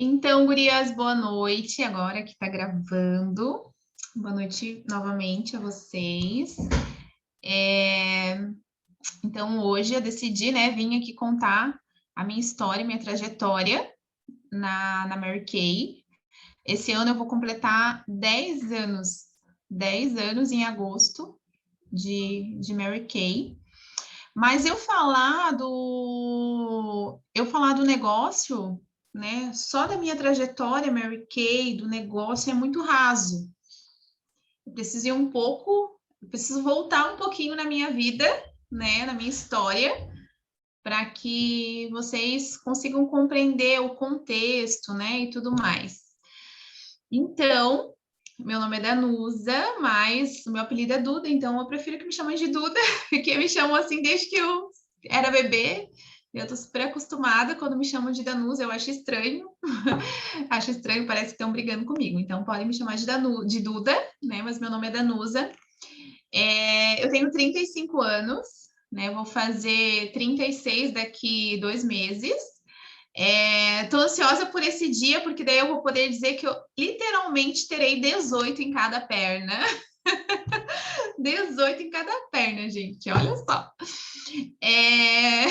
Então, gurias, boa noite. Agora que tá gravando. Boa noite novamente a vocês. É, Então, hoje eu decidi, né, vir aqui contar a minha história, minha trajetória na Mary Kay. Esse ano eu vou completar 10 anos, 10 anos em agosto de Mary Kay. Mas eu falar do negócio, né? Só da minha trajetória, Mary Kay, do negócio é muito raso. Eu preciso ir um pouco, eu preciso voltar um pouquinho na minha vida, né? Na minha história, para que vocês consigam compreender o contexto, né? E tudo mais. Então, meu nome é Danusa, mas o meu apelido é Duda, então eu prefiro que me chamem de Duda, porque me chamam assim desde que eu era bebê. Eu tô super acostumada quando me chamam de Danusa, eu acho estranho. Acho estranho, parece que estão brigando comigo. Então, podem me chamar de Duda, né? Mas meu nome é Danusa. Eu tenho 35 anos, né? Vou fazer 36 daqui 2 meses. Tô ansiosa por esse dia, porque daí eu vou poder dizer que eu literalmente terei 18 em cada perna. 18 em cada perna, gente, olha só. É,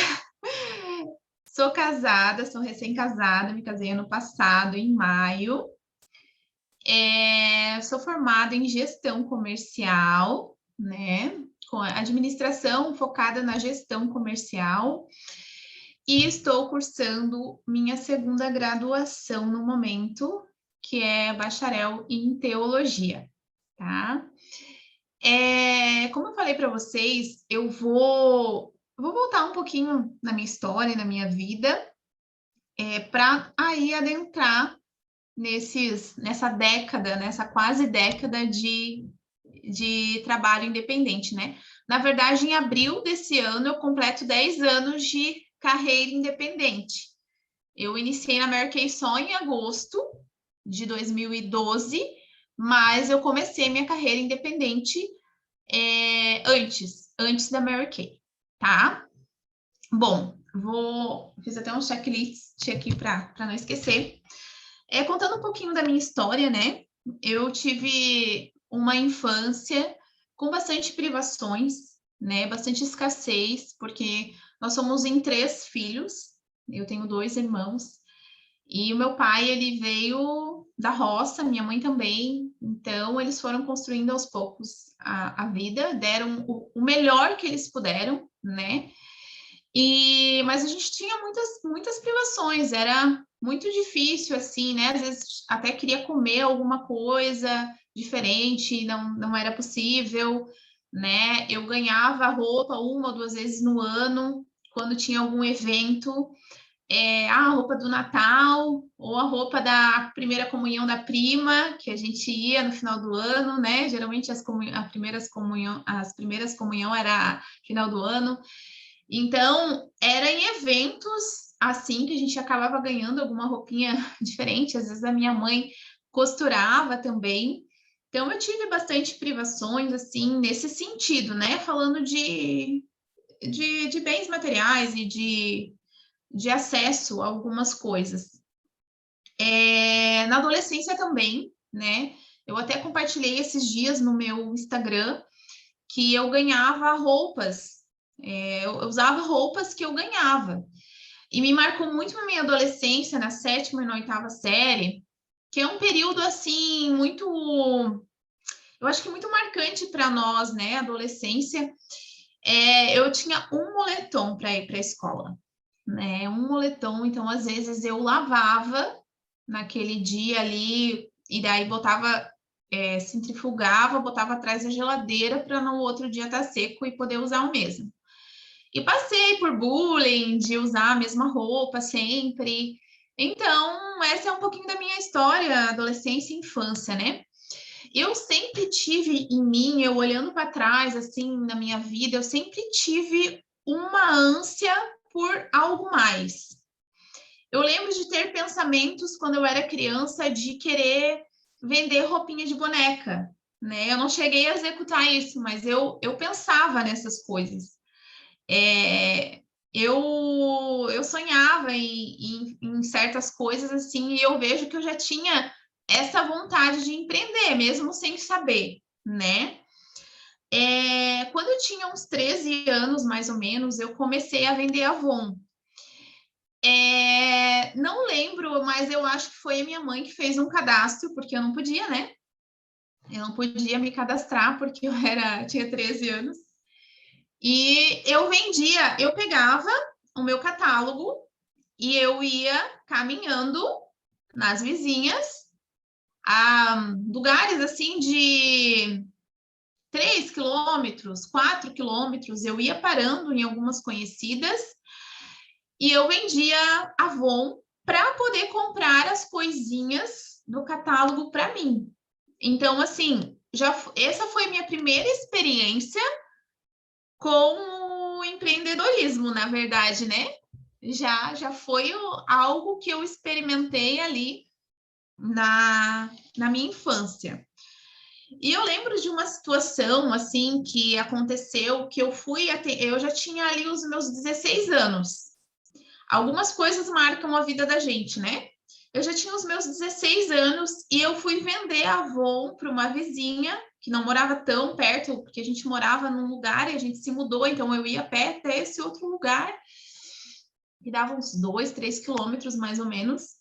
Sou casada, sou recém-casada, me casei ano passado, em maio. Sou formada em gestão comercial, né? Com administração focada na gestão comercial. E estou cursando minha segunda graduação no momento, que é bacharel em teologia, tá? Como eu falei para vocês, eu vou voltar um pouquinho na minha história, na minha vida, para aí adentrar nessa quase década de trabalho independente, né? Na verdade, em abril desse ano, eu completo 10 anos de carreira independente. Eu iniciei na Mary Kay só em agosto de 2012, mas eu comecei minha carreira independente antes da Mary Kay, tá? Bom, fiz até um checklist aqui para não esquecer. Contando um pouquinho da minha história, né? Eu tive uma infância com bastante privações, né? Bastante escassez, porque nós somos em 3 filhos. Eu tenho 2 irmãos. E o meu pai, ele veio da roça, minha mãe também. Então, eles foram construindo aos poucos a vida, deram o melhor que eles puderam, né? Mas a gente tinha muitas privações, era muito difícil, assim, né? Às vezes até queria comer alguma coisa diferente, não era possível, né? Eu ganhava roupa 1 ou 2 vezes no ano, quando tinha algum evento, a roupa do Natal, ou a roupa da primeira comunhão da prima, que a gente ia no final do ano, né? Geralmente as primeiras comunhão era final do ano. Então, era em eventos assim que a gente acabava ganhando alguma roupinha diferente. Às vezes a minha mãe costurava também. Então, eu tive bastante privações, assim, nesse sentido, né? Falando de bens materiais e de acesso a algumas coisas. Na adolescência também, né? Eu até compartilhei esses dias no meu Instagram que eu ganhava roupas, eu usava roupas que eu ganhava. E me marcou muito na minha adolescência, na 7ª e na 8ª série, que é um período assim muito, eu acho que muito marcante para nós, né? Adolescência. Eu tinha um moletom para ir para a escola, né? Um moletom, então às vezes eu lavava naquele dia ali e daí botava, centrifugava, botava atrás da geladeira para no outro dia estar seco e poder usar o mesmo. E passei por bullying de usar a mesma roupa sempre. Então, essa é um pouquinho da minha história, adolescência e infância, né? Eu sempre tive em mim, eu olhando para trás, assim, na minha vida, eu sempre tive uma ânsia por algo mais. Eu lembro de ter pensamentos quando eu era criança de querer vender roupinha de boneca, né? Eu não cheguei a executar isso, mas eu pensava nessas coisas. É, eu sonhava em certas coisas assim, e eu vejo que eu já tinha essa vontade de empreender, mesmo sem saber, né? Quando eu tinha uns 13 anos, mais ou menos, eu comecei a vender Avon. Não lembro, mas eu acho que foi a minha mãe que fez um cadastro, porque eu não podia, né? Eu não podia me cadastrar porque tinha 13 anos. E eu vendia, eu pegava o meu catálogo e eu ia caminhando nas vizinhas a lugares assim de 3 quilômetros, 4 quilômetros, eu ia parando em algumas conhecidas e eu vendia Avon para poder comprar as coisinhas do catálogo para mim. Então, assim, essa foi minha primeira experiência com o empreendedorismo, na verdade, né? Já foi algo que eu experimentei ali na minha infância. E eu lembro de uma situação assim que aconteceu que eu já tinha ali os meus 16 anos. Algumas coisas marcam a vida da gente, né? Eu já tinha os meus 16 anos e eu fui vender Avon para uma vizinha que não morava tão perto, porque a gente morava num lugar e a gente se mudou, então eu ia a pé até esse outro lugar, que dava uns 2, 3 quilômetros mais ou menos.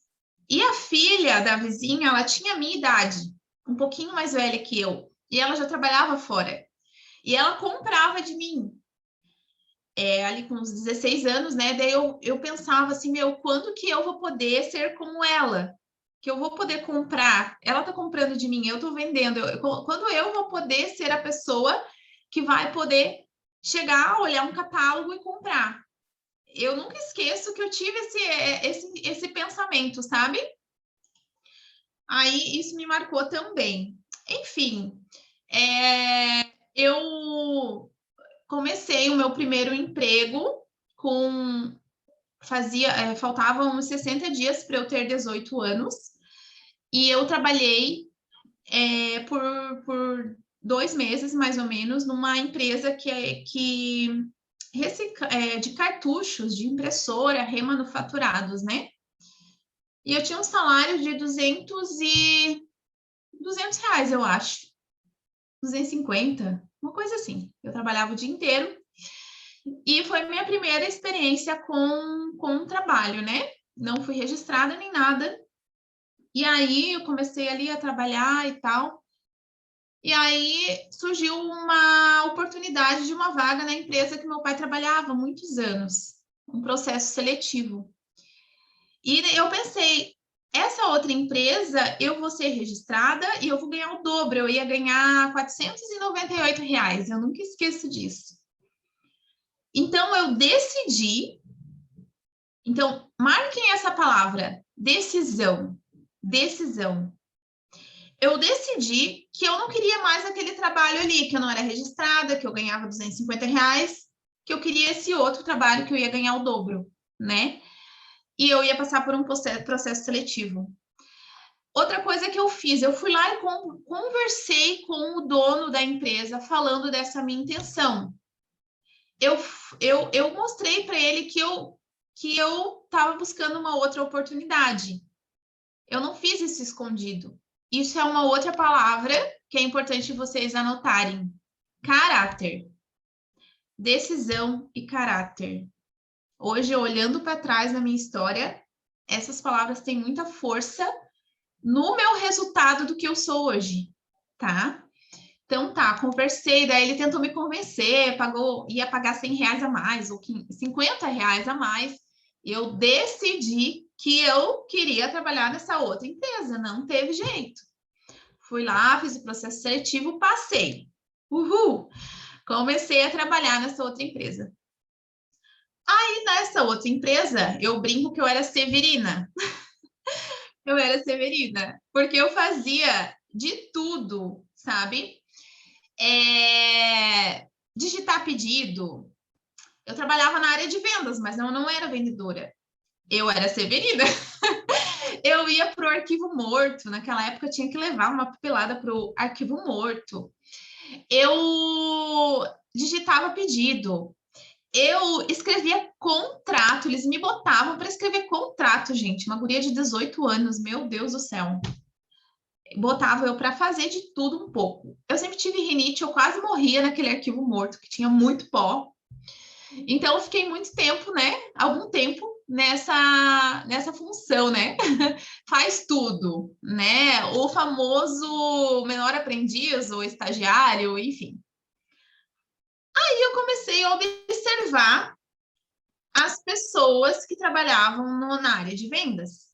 E a filha da vizinha, ela tinha a minha idade, um pouquinho mais velha que eu, e ela já trabalhava fora. E ela comprava de mim, ali com uns 16 anos, né? Daí eu pensava assim, meu, quando que eu vou poder ser como ela? Que eu vou poder comprar? Ela tá comprando de mim, eu tô vendendo. Quando eu vou poder ser a pessoa que vai poder chegar, olhar um catálogo e comprar? Eu nunca esqueço que eu tive esse pensamento, sabe? Aí isso me marcou também. Enfim, eu comecei o meu primeiro emprego com faltavam uns 60 dias para eu ter 18 anos e eu trabalhei por 2 meses mais ou menos numa empresa de cartuchos de impressora remanufaturados, né? E eu tinha um salário de 200 reais, eu acho. 250, uma coisa assim. Eu trabalhava o dia inteiro e foi minha primeira experiência com um trabalho, né? Não fui registrada nem nada. E aí eu comecei ali a trabalhar e tal. E aí surgiu uma oportunidade de uma vaga na empresa que meu pai trabalhava há muitos anos, um processo seletivo. E eu pensei, essa outra empresa eu vou ser registrada e eu vou ganhar o dobro, eu ia ganhar R$ 498, eu nunca esqueço disso. Então eu decidi, então marquem essa palavra, decisão, decisão. Eu decidi que eu não queria mais aquele trabalho ali, que eu não era registrada, que eu ganhava R$ 250, que eu queria esse outro trabalho que eu ia ganhar o dobro, né? E eu ia passar por um processo seletivo. Outra coisa que eu fiz, eu fui lá e conversei com o dono da empresa falando dessa minha intenção. Eu mostrei para ele que eu estava buscando uma outra oportunidade. Eu não fiz isso escondido. Isso é uma outra palavra que é importante vocês anotarem. Caráter. Decisão e caráter. Hoje, olhando para trás na minha história, essas palavras têm muita força no meu resultado do que eu sou hoje, tá? Então tá, conversei, daí ele tentou me convencer, ia pagar R$ 100 a mais ou R$ 50 a mais. Eu decidi que eu queria trabalhar nessa outra empresa, não teve jeito. Fui lá, fiz o processo seletivo, passei. Uhul! Comecei a trabalhar nessa outra empresa. Aí, nessa outra empresa, eu brinco que eu era severina. Eu era severina, porque eu fazia de tudo, sabe? Digitar pedido. Eu trabalhava na área de vendas, mas não era vendedora. Eu era severina. Eu ia para o arquivo morto. Naquela época, eu tinha que levar uma papelada para o arquivo morto. Eu digitava pedido. eu escrevia contrato, eles me botavam para escrever contrato, gente. Uma guria de 18 anos, meu Deus do céu. Botava eu para fazer de tudo um pouco. Eu sempre tive rinite, eu quase morria naquele arquivo morto, que tinha muito pó. Então, eu fiquei muito tempo, né? Algum tempo nessa função, né? Faz tudo, né? O famoso menor aprendiz ou estagiário, enfim. Aí eu comecei a observar as pessoas que trabalhavam na área de vendas.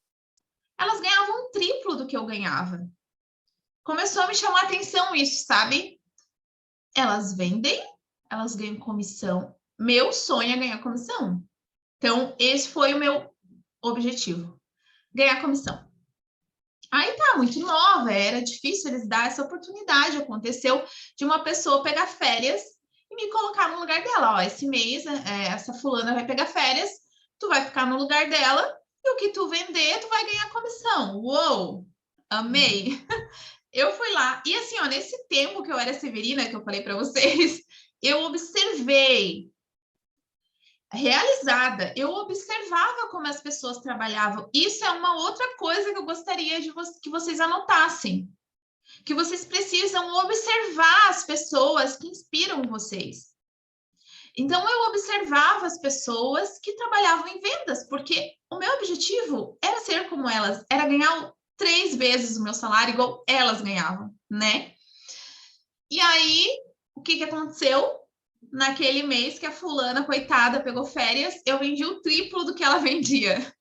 Elas ganhavam um triplo do que eu ganhava. Começou a me chamar a atenção isso, sabe? Elas vendem, elas ganham comissão. Meu sonho é ganhar comissão. Então, esse foi o meu objetivo, ganhar comissão. Aí tá, muito nova, era difícil eles dar essa oportunidade. Aconteceu de uma pessoa pegar férias e me colocar no lugar dela. Ó, esse mês, essa fulana vai pegar férias, tu vai ficar no lugar dela e o que tu vender, tu vai ganhar comissão. Uou, amei. Eu fui lá. E assim, ó, nesse tempo que eu era severina, que eu falei para vocês, eu observei realizada. Eu observava como as pessoas trabalhavam. Isso é uma outra coisa que eu gostaria que vocês anotassem. Que vocês precisam observar as pessoas que inspiram vocês. Então, eu observava as pessoas que trabalhavam em vendas, porque o meu objetivo era ser como elas, era ganhar 3 vezes o meu salário, igual elas ganhavam, né? E aí, o que aconteceu? Naquele mês que a fulana, coitada, pegou férias, eu vendi o triplo do que ela vendia.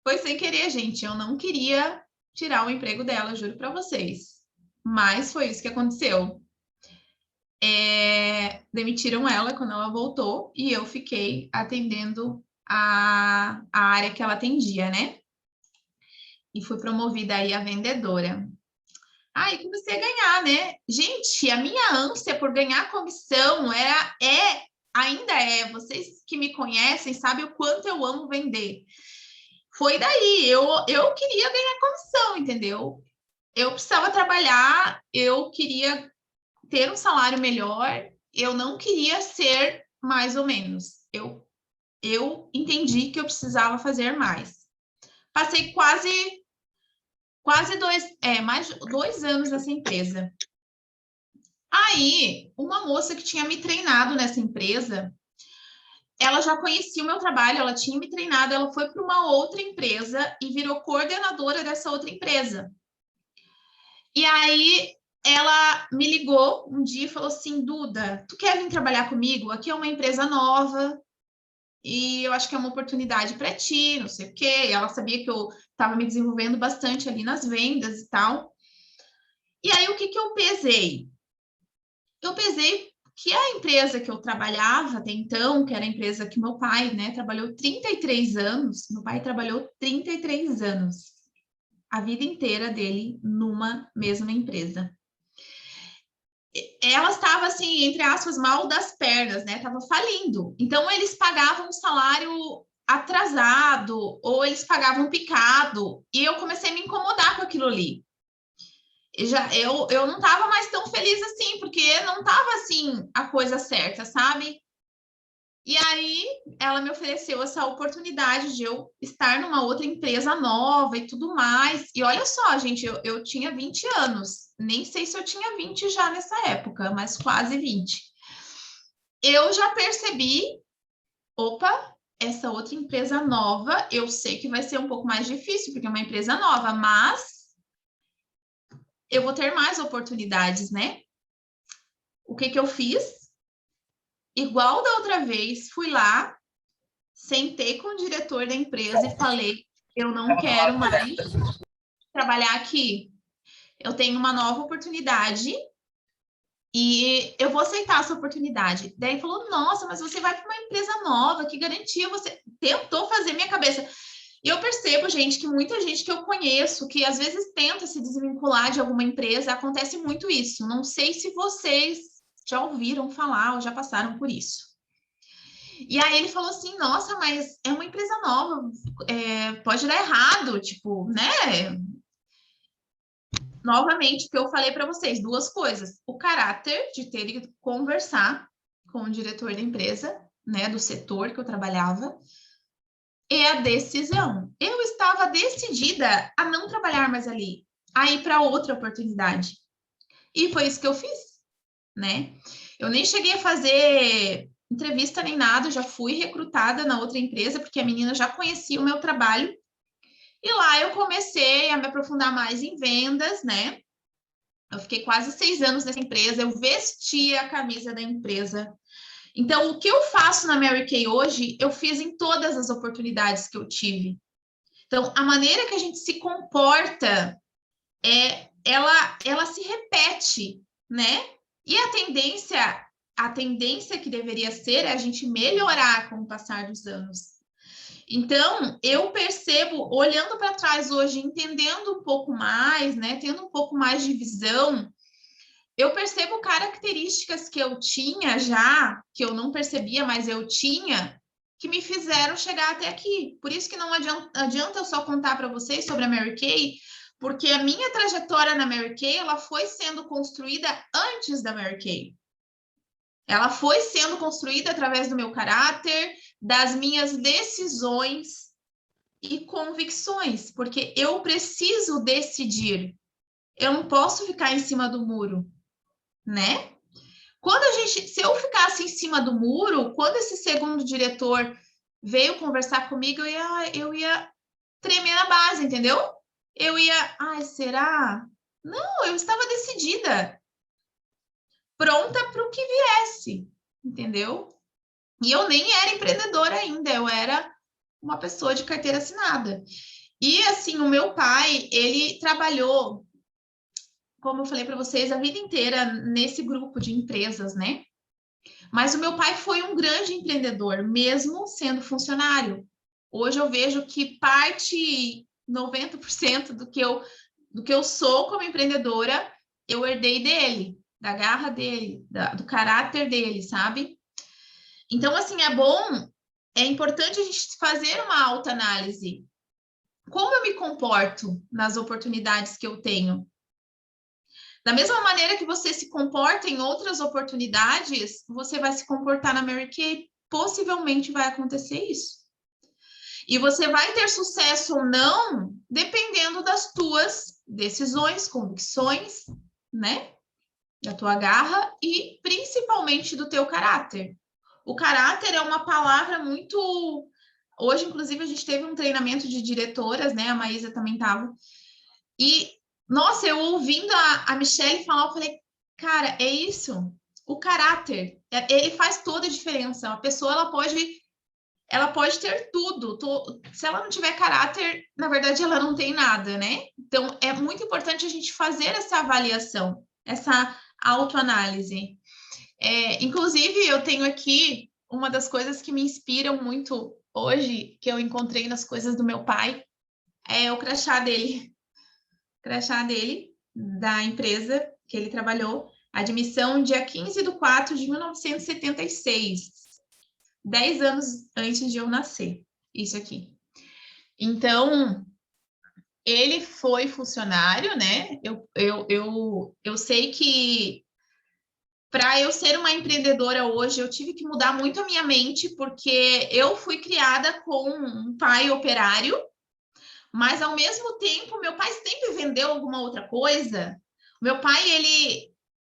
Foi sem querer, gente. Eu não queria tirar o emprego dela, juro para vocês. Mas foi isso que aconteceu. Demitiram ela quando ela voltou e eu fiquei atendendo a área que ela atendia, né? E fui promovida aí a vendedora. Aí comecei a ganhar, né? Gente, a minha ânsia por ganhar comissão ainda é. Vocês que me conhecem sabem o quanto eu amo vender. Foi daí, eu queria ganhar comissão, entendeu? Eu precisava trabalhar, eu queria ter um salário melhor, eu não queria ser mais ou menos. Eu entendi que eu precisava fazer mais. Passei mais de 2 anos nessa empresa. Aí, uma moça que tinha me treinado nessa empresa, ela já conhecia o meu trabalho, ela tinha me treinado, ela foi para uma outra empresa e virou coordenadora dessa outra empresa. E aí, ela me ligou um dia e falou assim: Duda, tu quer vir trabalhar comigo? Aqui é uma empresa nova e eu acho que é uma oportunidade para ti, não sei o quê. E ela sabia que eu estava me desenvolvendo bastante ali nas vendas e tal. E aí, o que eu pesei? Eu pesei que a empresa que eu trabalhava até então, que era a empresa que meu pai, né, trabalhou 33 anos, meu pai trabalhou 33 anos, a vida inteira dele numa mesma empresa. Ela estava assim, entre aspas, mal das pernas, né? Estava falindo. Então eles pagavam um salário atrasado ou eles pagavam picado e eu comecei a me incomodar com aquilo ali. Eu não estava mais tão feliz assim, porque não estava assim a coisa certa, sabe? E aí ela me ofereceu essa oportunidade de eu estar numa outra empresa nova e tudo mais. E olha só, gente, eu tinha 20 anos. Nem sei se eu tinha 20 já nessa época, mas quase 20. Eu já percebi, opa, essa outra empresa nova, eu sei que vai ser um pouco mais difícil, porque é uma empresa nova, mas eu vou ter mais oportunidades, né? O que eu fiz? Igual da outra vez, fui lá, sentei com o diretor da empresa e falei: eu não quero mais trabalhar aqui. Eu tenho uma nova oportunidade e eu vou aceitar essa oportunidade. Daí ele falou: nossa, mas você vai para uma empresa nova, que garantia você tentou fazer minha cabeça. E eu percebo, gente, que muita gente que eu conheço, que às vezes tenta se desvincular de alguma empresa, acontece muito isso. Não sei se vocês já ouviram falar ou já passaram por isso. E aí ele falou assim: nossa, mas é uma empresa nova, pode dar errado, tipo, né? Novamente, o que eu falei para vocês, 2 coisas: o caráter de ter que conversar com o diretor da empresa, né, do setor que eu trabalhava, é a decisão. Eu estava decidida a não trabalhar mais ali, a ir para outra oportunidade. E foi isso que eu fiz, né? Eu nem cheguei a fazer entrevista nem nada, já fui recrutada na outra empresa, porque a menina já conhecia o meu trabalho. E lá eu comecei a me aprofundar mais em vendas, né? Eu fiquei quase 6 anos nessa empresa, eu vestia a camisa da empresa. Então, o que eu faço na Mary Kay hoje, eu fiz em todas as oportunidades que eu tive. Então, a maneira que a gente se comporta ela se repete, né? E a tendência que deveria ser é a gente melhorar com o passar dos anos. Então, eu percebo, olhando para trás hoje, entendendo um pouco mais, né? Tendo um pouco mais de visão, eu percebo características que eu tinha já, que eu não percebia, mas eu tinha, que me fizeram chegar até aqui. Por isso que não adianta eu só contar para vocês sobre a Mary Kay, porque a minha trajetória na Mary Kay, ela foi sendo construída antes da Mary Kay. Ela foi sendo construída através do meu caráter, das minhas decisões e convicções, porque eu preciso decidir. Eu não posso ficar em cima do muro, né? Se eu ficasse em cima do muro, quando esse segundo diretor veio conversar comigo, eu ia tremer na base, entendeu? Eu ia, ai, será? Não, eu estava decidida, pronta para o que viesse, entendeu? E eu nem era empreendedora ainda, eu era uma pessoa de carteira assinada. E assim, o meu pai, ele trabalhou, como eu falei para vocês, a vida inteira nesse grupo de empresas, né? Mas o meu pai foi um grande empreendedor, mesmo sendo funcionário. Hoje eu vejo que 90% do que eu sou como empreendedora, eu herdei dele, da garra dele, do caráter dele, sabe? Então, assim, é importante a gente fazer uma autoanálise. Como eu me comporto nas oportunidades que eu tenho? Da mesma maneira que você se comporta em outras oportunidades, você vai se comportar na Mary Kay, possivelmente vai acontecer isso. E você vai ter sucesso ou não, dependendo das tuas decisões, convicções, né? Da tua garra e principalmente do teu caráter. O caráter é uma palavra muito... Hoje, inclusive, a gente teve um treinamento de diretoras, né? A Maísa também estava. E, nossa, eu ouvindo a Michelle falar, eu falei, cara, é isso. O caráter, ele faz toda a diferença. A pessoa, ela pode ter tudo. Se ela não tiver caráter, na verdade, ela não tem nada, né? Então, é muito importante a gente fazer essa avaliação, essa autoanálise. Inclusive, eu tenho aqui uma das coisas que me inspiram muito hoje, que eu encontrei nas coisas do meu pai, é o crachá dele. Crachá dele, da empresa que ele trabalhou, admissão dia 15/4/1976, 10 anos antes de eu nascer, isso aqui. Então, ele foi funcionário, né? Eu sei que para eu ser uma empreendedora hoje, eu tive que mudar muito a minha mente, porque eu fui criada com um pai operário, mas ao mesmo tempo, meu pai sempre vendeu alguma outra coisa. Meu pai,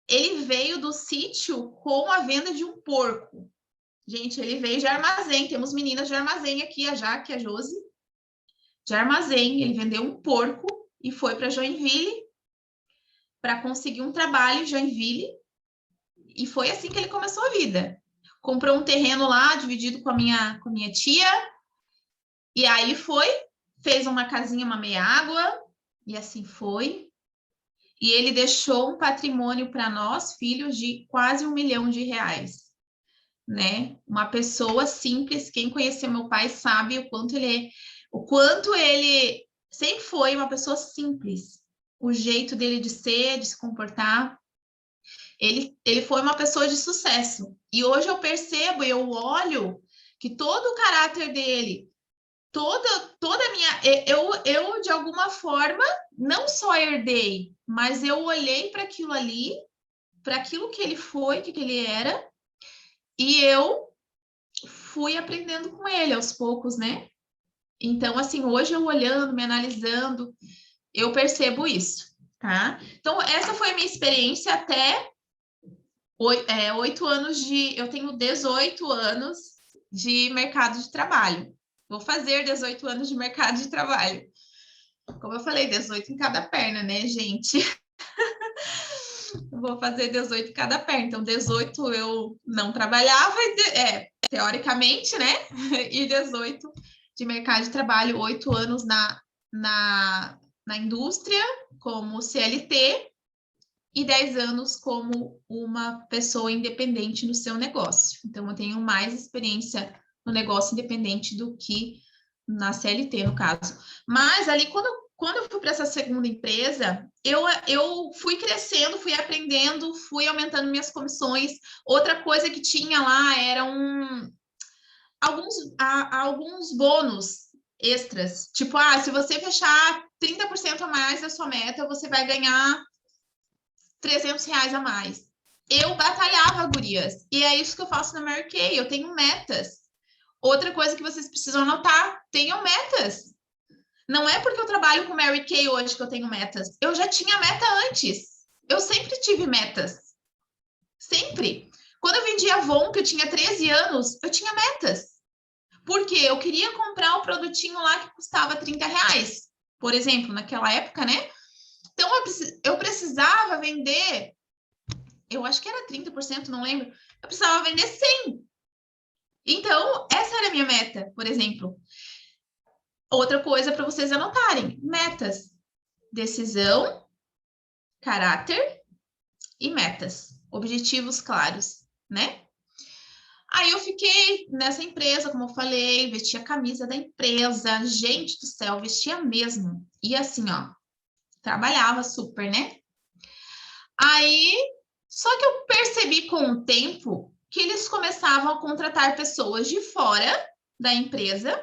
ele veio do sítio com a venda de um porco. Gente, ele veio de armazém. Temos meninas de armazém aqui, a Jaque, a Josi, de armazém. Ele vendeu um porco e foi para Joinville para conseguir um trabalho em Joinville. E foi assim que ele começou a vida. Comprou um terreno lá, dividido com a minha tia. E aí fez uma casinha, uma meia água. E assim foi. E ele deixou um patrimônio para nós, filhos, de quase R$ 1 milhão, né? Uma pessoa simples, quem conheceu meu pai sabe o quanto ele sempre foi uma pessoa simples. O jeito dele de ser, de se comportar. Ele foi uma pessoa de sucesso. E hoje eu percebo, eu olho que todo o caráter dele, toda a minha... Eu, de alguma forma, não só herdei, mas eu olhei para aquilo ali, para aquilo que ele foi, que ele era, e eu fui aprendendo com ele aos poucos, né? Então, assim, hoje eu olhando, me analisando, eu percebo isso, tá? Então, essa foi a minha experiência até 8 anos de... Eu tenho 18 anos de mercado de trabalho. Vou fazer 18 anos de mercado de trabalho. Como eu falei, 18 em cada perna, né, gente? Vou fazer 18 em cada perna. Então, 18 eu não trabalhava, teoricamente, né? E 18 de mercado de trabalho, 8 anos na indústria, como CLT, e 10 anos como uma pessoa independente no seu negócio. Então, eu tenho mais experiência no negócio independente do que na CLT, no caso. Mas ali, quando eu fui para essa segunda empresa, eu fui crescendo, fui aprendendo, fui aumentando minhas comissões. Outra coisa que tinha lá eram alguns bônus extras. Tipo, se você fechar 30% a mais da sua meta, você vai ganhar R$ 300 a mais. Eu batalhava, gurias. E é isso que eu faço na Mary Kay. Eu tenho metas. Outra coisa que vocês precisam anotar, tenham metas. Não é porque eu trabalho com Mary Kay hoje que eu tenho metas. Eu já tinha meta antes. Eu sempre tive metas. Sempre. Quando eu vendia Avon, que eu tinha 13 anos, eu tinha metas. Porque eu queria comprar o produtinho lá que custava R$ 30, por exemplo, naquela época, né? Então, eu precisava vender, eu acho que era 30%, não lembro. Eu precisava vender 100. Então, essa era a minha meta, por exemplo. Outra coisa para vocês anotarem: metas, decisão, caráter e metas, objetivos claros, né? Aí eu fiquei nessa empresa, como eu falei, vestia a camisa da empresa, gente do céu, vestia mesmo. E assim, ó, trabalhava super, né? Aí, só que eu percebi com o tempo que eles começavam a contratar pessoas de fora da empresa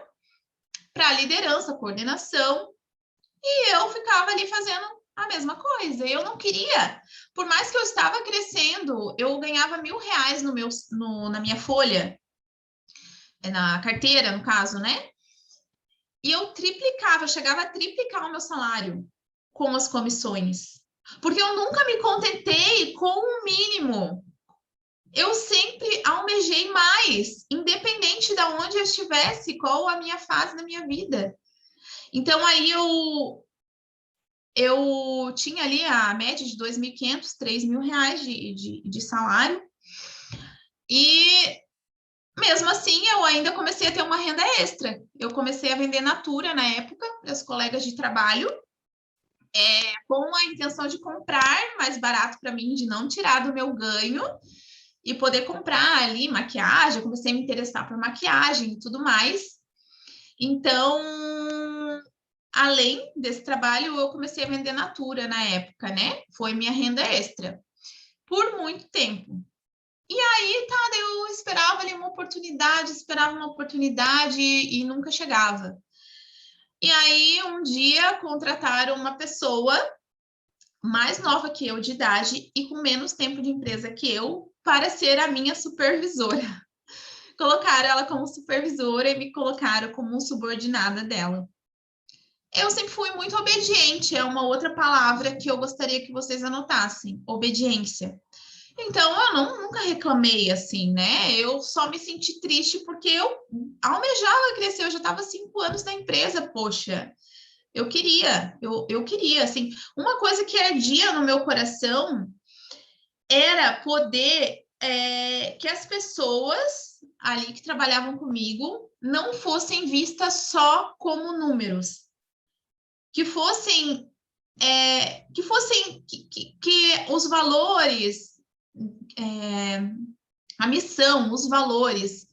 para liderança, coordenação, e eu ficava ali fazendo a mesma coisa. Eu não queria. Por mais que eu estava crescendo, eu ganhava R$ 1.000 na minha folha, na carteira, no caso, né? E eu triplicava, eu chegava a triplicar o meu salário com as comissões. Porque eu nunca me contentei com o mínimo. Eu sempre almejei mais, independente de onde eu estivesse, qual a minha fase da minha vida. Então, aí eu tinha ali a média de R$ 2.500, R$ 3.000 de salário. E mesmo assim, eu ainda comecei a ter uma renda extra. Eu comecei a vender Natura na época para os colegas de trabalho, com a intenção de comprar mais barato para mim, de não tirar do meu ganho e poder comprar ali maquiagem. Eu comecei a me interessar por maquiagem e tudo mais. Então, além desse trabalho, eu comecei a vender Natura na época, né? Foi minha renda extra por muito tempo. E aí, tá, eu esperava ali uma oportunidade e nunca chegava. E aí, um dia, contrataram uma pessoa mais nova que eu de idade e com menos tempo de empresa que eu para ser a minha supervisora. Colocaram ela como supervisora e me colocaram como subordinada dela. Eu sempre fui muito obediente, é uma outra palavra que eu gostaria que vocês anotassem, obediência. Então, eu nunca reclamei assim, né? Eu só me senti triste porque eu almejava crescer, eu já estava 5 anos na empresa, poxa. Eu queria, assim, uma coisa que ardia no meu coração era poder que as pessoas ali que trabalhavam comigo não fossem vistas só como números, que fossem que os valores, a missão, os valores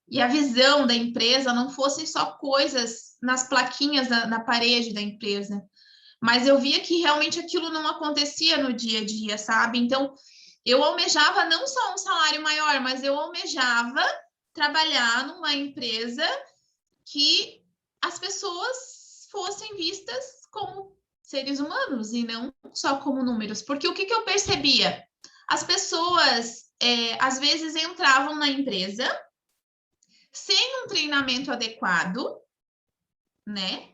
e a visão da empresa não fossem só coisas nas plaquinhas na parede da empresa, mas eu via que realmente aquilo não acontecia no dia a dia, sabe? Então, eu almejava não só um salário maior, mas eu almejava trabalhar numa empresa que as pessoas fossem vistas como seres humanos e não só como números. Porque o que eu percebia? As pessoas, às vezes, entravam na empresa, sem um treinamento adequado, né?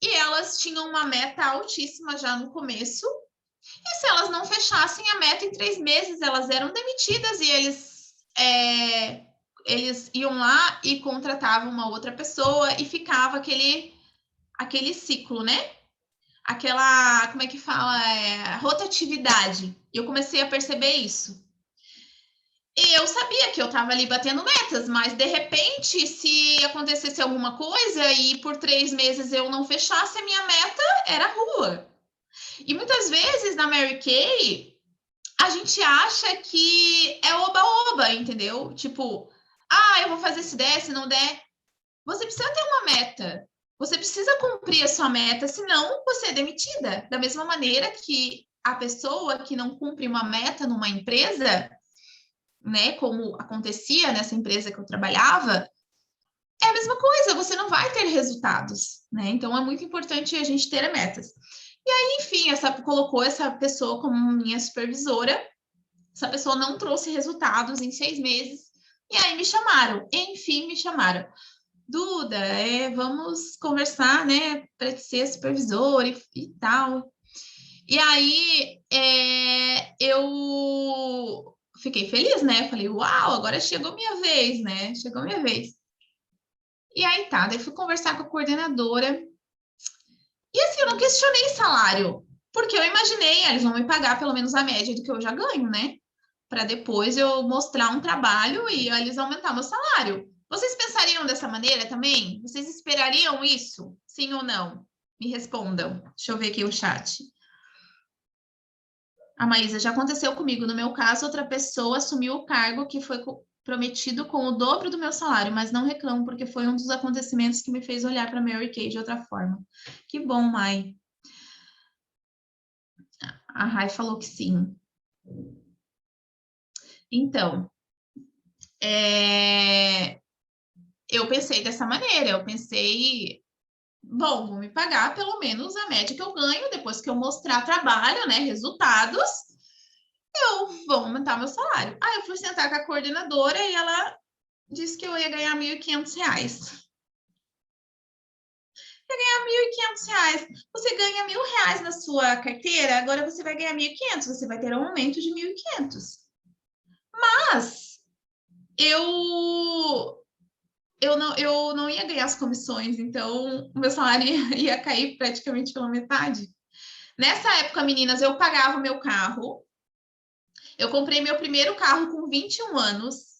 E elas tinham uma meta altíssima já no começo. E se elas não fechassem a meta em 3 meses, elas eram demitidas e eles iam lá e contratavam uma outra pessoa e ficava aquele ciclo, né? Aquela, como é que fala? Rotatividade. E eu comecei a perceber isso. E eu sabia que eu estava ali batendo metas, mas de repente, se acontecesse alguma coisa e por 3 meses eu não fechasse, a minha meta era rua. E muitas vezes na Mary Kay, a gente acha que é oba-oba, entendeu? Tipo, eu vou fazer se der, se não der. Você precisa ter uma meta. Você precisa cumprir a sua meta, senão você é demitida. Da mesma maneira que a pessoa que não cumpre uma meta numa empresa, né, como acontecia nessa empresa que eu trabalhava, é a mesma coisa, você não vai ter resultados, né? Então é muito importante a gente ter metas. E aí, enfim, colocou essa pessoa como minha supervisora. Essa pessoa não trouxe resultados em 6 meses. E aí me chamaram, enfim, me chamaram. Duda, vamos conversar, né, para ser supervisor e tal. E aí eu fiquei feliz, né? Falei, uau, agora chegou minha vez, né? Chegou minha vez. E aí tá, daí fui conversar com a coordenadora. E assim, eu não questionei salário, porque eu imaginei, eles vão me pagar pelo menos a média do que eu já ganho, né? Para depois eu mostrar um trabalho e eles aumentar meu salário. Vocês pensariam dessa maneira também? Vocês esperariam isso? Sim ou não? Me respondam. Deixa eu ver aqui o chat. A Maísa, já aconteceu comigo. No meu caso, outra pessoa assumiu o cargo que foi prometido com o dobro do meu salário, mas não reclamo, porque foi um dos acontecimentos que me fez olhar para Mary Kay de outra forma. Que bom, Mai. A Rai falou que sim. Então, eu pensei dessa maneira. Eu pensei, bom, vão me pagar pelo menos a média que eu ganho, depois que eu mostrar trabalho, né, resultados, vou aumentar meu salário. Aí eu fui sentar com a coordenadora e ela disse que eu ia ganhar R$ 1.500. R$ 1.500. Você ganha R$ 1.000 na sua carteira, agora você vai ganhar 1.500. Você vai ter um aumento de 1.500. Mas eu não ia ganhar as comissões, então o meu salário ia cair praticamente pela metade. Nessa época, meninas, eu pagava o meu carro. Eu comprei meu primeiro carro com 21 anos.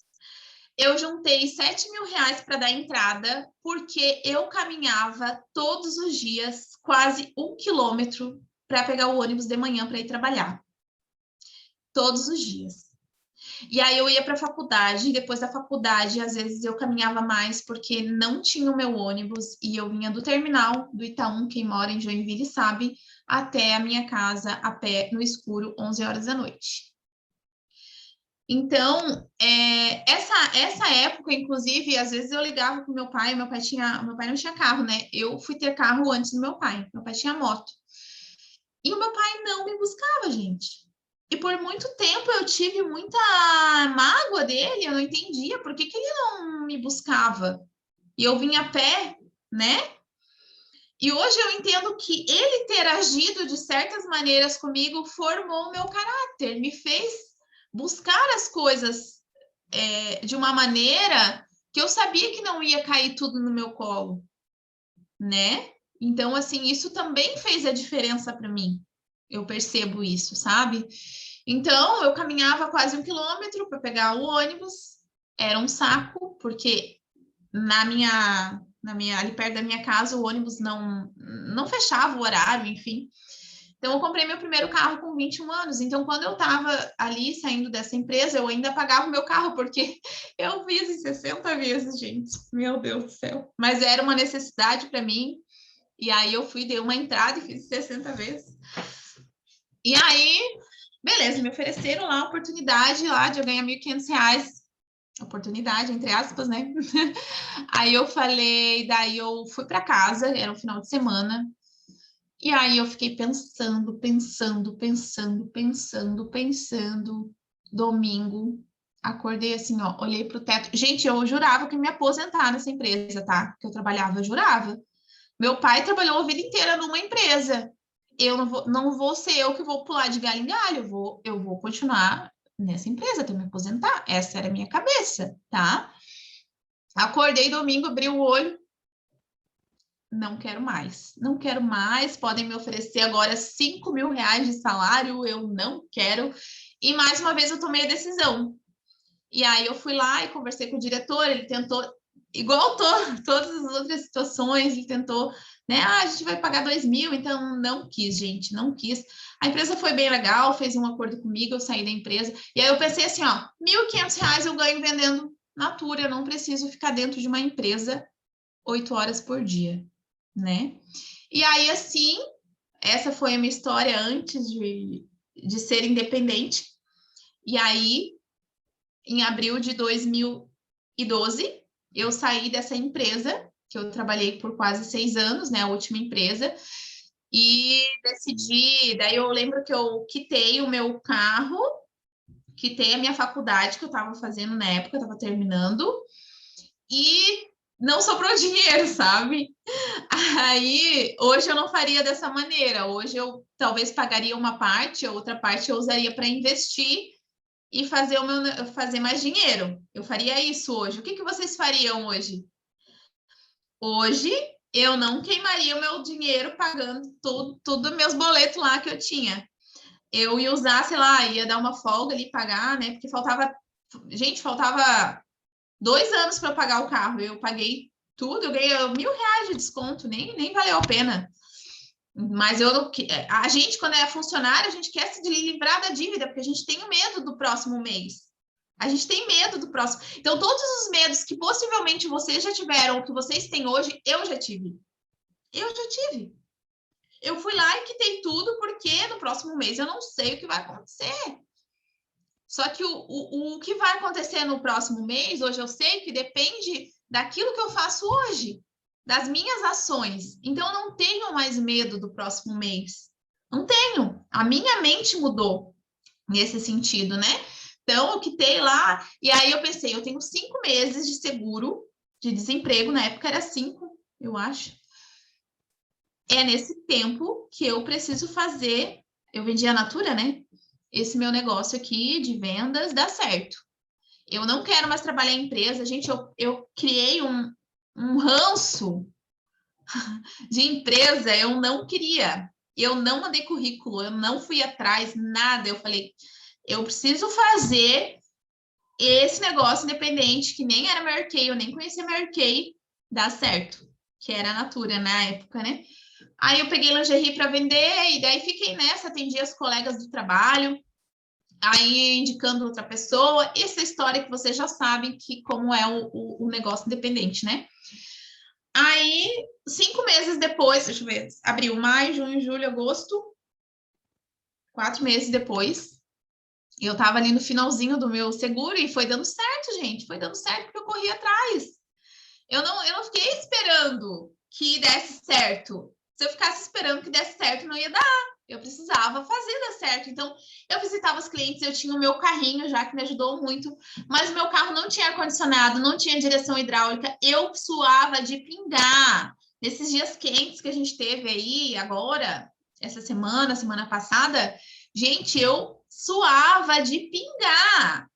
Eu juntei R$ 7.000 para dar entrada, porque eu caminhava todos os dias, quase 1 quilômetro, para pegar o ônibus de manhã para ir trabalhar. Todos os dias. E aí eu ia para a faculdade, depois da faculdade, às vezes eu caminhava mais porque não tinha o meu ônibus e eu vinha do terminal do Itaú, quem mora em Joinville sabe, até a minha casa a pé no escuro, 11 horas da noite. Então, essa época, inclusive, às vezes eu ligava com meu pai não tinha carro, né? Eu fui ter carro antes do meu pai tinha moto. E o meu pai não me buscava, gente. E por muito tempo eu tive muita mágoa dele, eu não entendia por que ele não me buscava. E eu vinha a pé, né? E hoje eu entendo que ele ter agido de certas maneiras comigo formou o meu caráter, me fez buscar as coisas de uma maneira que eu sabia que não ia cair tudo no meu colo, né? Então, assim, isso também fez a diferença para mim. Eu percebo isso, sabe? Então, eu caminhava quase 1 quilômetro para pegar o ônibus. Era um saco, porque ali perto da minha casa, o ônibus não fechava o horário, enfim. Então, eu comprei meu primeiro carro com 21 anos. Então, quando eu estava ali saindo dessa empresa, eu ainda pagava o meu carro, porque eu fiz em 60 vezes, gente. Meu Deus do céu. Mas era uma necessidade para mim. E aí eu dei uma entrada e fiz 60 vezes. E aí, beleza, me ofereceram lá a oportunidade lá de eu ganhar R$ 1.500. Oportunidade, entre aspas, né? Aí eu falei, daí eu fui para casa, era um final de semana. E aí eu fiquei pensando. Domingo. Acordei assim, ó, olhei pro teto. Gente, eu jurava que ia me aposentar nessa empresa, tá? Que eu trabalhava, eu jurava. Meu pai trabalhou a vida inteira numa empresa. Eu não vou ser eu que vou pular de galho em galho, eu vou continuar nessa empresa até me aposentar. Essa era a minha cabeça, tá? Acordei domingo, abri o olho, não quero mais, não quero mais. Podem me oferecer agora R$ 5.000 de salário, eu não quero. E mais uma vez eu tomei a decisão. E aí eu fui lá e conversei com o diretor, ele tentou, igual todas as outras situações, ele tentou, né? Ah, a gente vai pagar 2.000, então não quis, gente, não quis. A empresa foi bem legal, fez um acordo comigo, eu saí da empresa. E aí eu pensei assim, ó, R$ 1.500 eu ganho vendendo Natura, eu não preciso ficar dentro de uma empresa 8 horas por dia, né? E aí, assim, essa foi a minha história antes de ser independente. E aí, em abril de 2012, eu saí dessa empresa, que eu trabalhei por quase 6 anos, né? A última empresa, e decidi. Daí eu lembro que eu quitei o meu carro, quitei a minha faculdade que eu estava fazendo na época, eu estava terminando, e não sobrou dinheiro, sabe? Aí, hoje eu não faria dessa maneira. Hoje eu talvez pagaria uma parte, a outra parte eu usaria para investir e fazer mais dinheiro. Eu faria isso hoje. O que vocês fariam hoje? Hoje eu não queimaria o meu dinheiro pagando tudo meus boletos lá que eu tinha. Eu ia usar, sei lá, ia dar uma folga ali, pagar, né? Porque faltava 2 anos para eu pagar o carro. Eu paguei tudo, eu ganhei R$ 1.000 de desconto, nem valeu a pena. Mas a gente, quando é funcionário, a gente quer se livrar da dívida, porque a gente tem medo do próximo mês. A gente tem medo do próximo. Então, todos os medos que possivelmente vocês já tiveram, ou que vocês têm hoje, eu já tive. Eu já tive. Eu fui lá e quitei tudo, porque no próximo mês eu não sei o que vai acontecer. Só que o que vai acontecer no próximo mês, hoje eu sei que depende daquilo que eu faço hoje, das minhas ações. Então, eu não tenho mais medo do próximo mês. Não tenho. A minha mente mudou nesse sentido, né? Então, eu quitei lá, e aí eu pensei, eu tenho 5 meses de seguro de desemprego, na época era 5, eu acho. É nesse tempo que eu preciso fazer, eu vendi a Natura, né? Esse meu negócio aqui de vendas dá certo. Eu não quero mais trabalhar em empresa, gente, eu criei um ranço de empresa, eu não queria. Eu não mandei currículo, eu não fui atrás, nada. Eu falei, eu preciso fazer esse negócio independente, que nem era Mary Kay, eu nem conhecia Mary Kay, dá certo, que era a Natura na época, né? Aí eu peguei lingerie para vender, e daí fiquei nessa, atendi as colegas do trabalho, aí indicando outra pessoa, essa história que vocês já sabem que como é o negócio independente, né? Aí, 5 meses depois, deixa eu ver, abril, maio, junho, julho, agosto, 4 meses depois, eu tava ali no finalzinho do meu seguro e foi dando certo, gente, foi dando certo porque eu corri atrás. Eu não fiquei esperando que desse certo. Se eu ficasse esperando que desse certo, não ia dar. Eu precisava fazer dar certo. Então, eu visitava os clientes, eu tinha o meu carrinho já, que me ajudou muito, mas o meu carro não tinha ar-condicionado, não tinha direção hidráulica, eu suava de pingar. Nesses dias quentes que a gente teve aí agora, essa semana passada, gente, eu suava de pingar.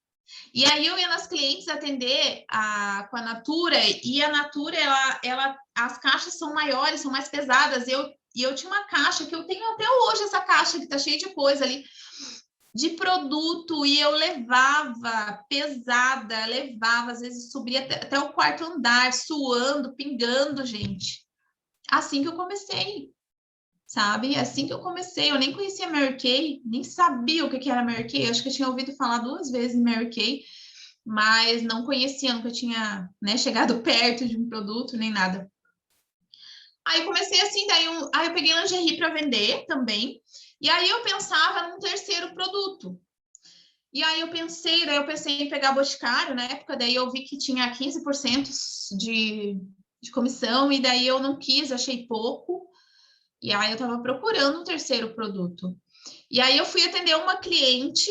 E aí eu ia nas clientes atender com a Natura, e a Natura, as caixas são maiores, são mais pesadas. E eu tinha uma caixa, que eu tenho até hoje essa caixa, que tá cheia de coisa ali, de produto, e eu levava pesada, às vezes subia até o quarto andar, suando, pingando, gente. Assim que eu comecei, sabe? Assim que eu comecei, eu nem conhecia Mary Kay, nem sabia o que era Mary Kay, acho que eu tinha ouvido falar 2 vezes em Mary Kay, mas não conhecia, nunca tinha, né, chegado perto de um produto nem nada. Aí comecei assim, aí eu peguei lingerie para vender também, e aí eu pensava num terceiro produto. E aí daí eu pensei em pegar Boticário na época, daí eu vi que tinha 15% de comissão, e daí eu não quis, achei pouco, e aí eu estava procurando um terceiro produto. E aí eu fui atender uma cliente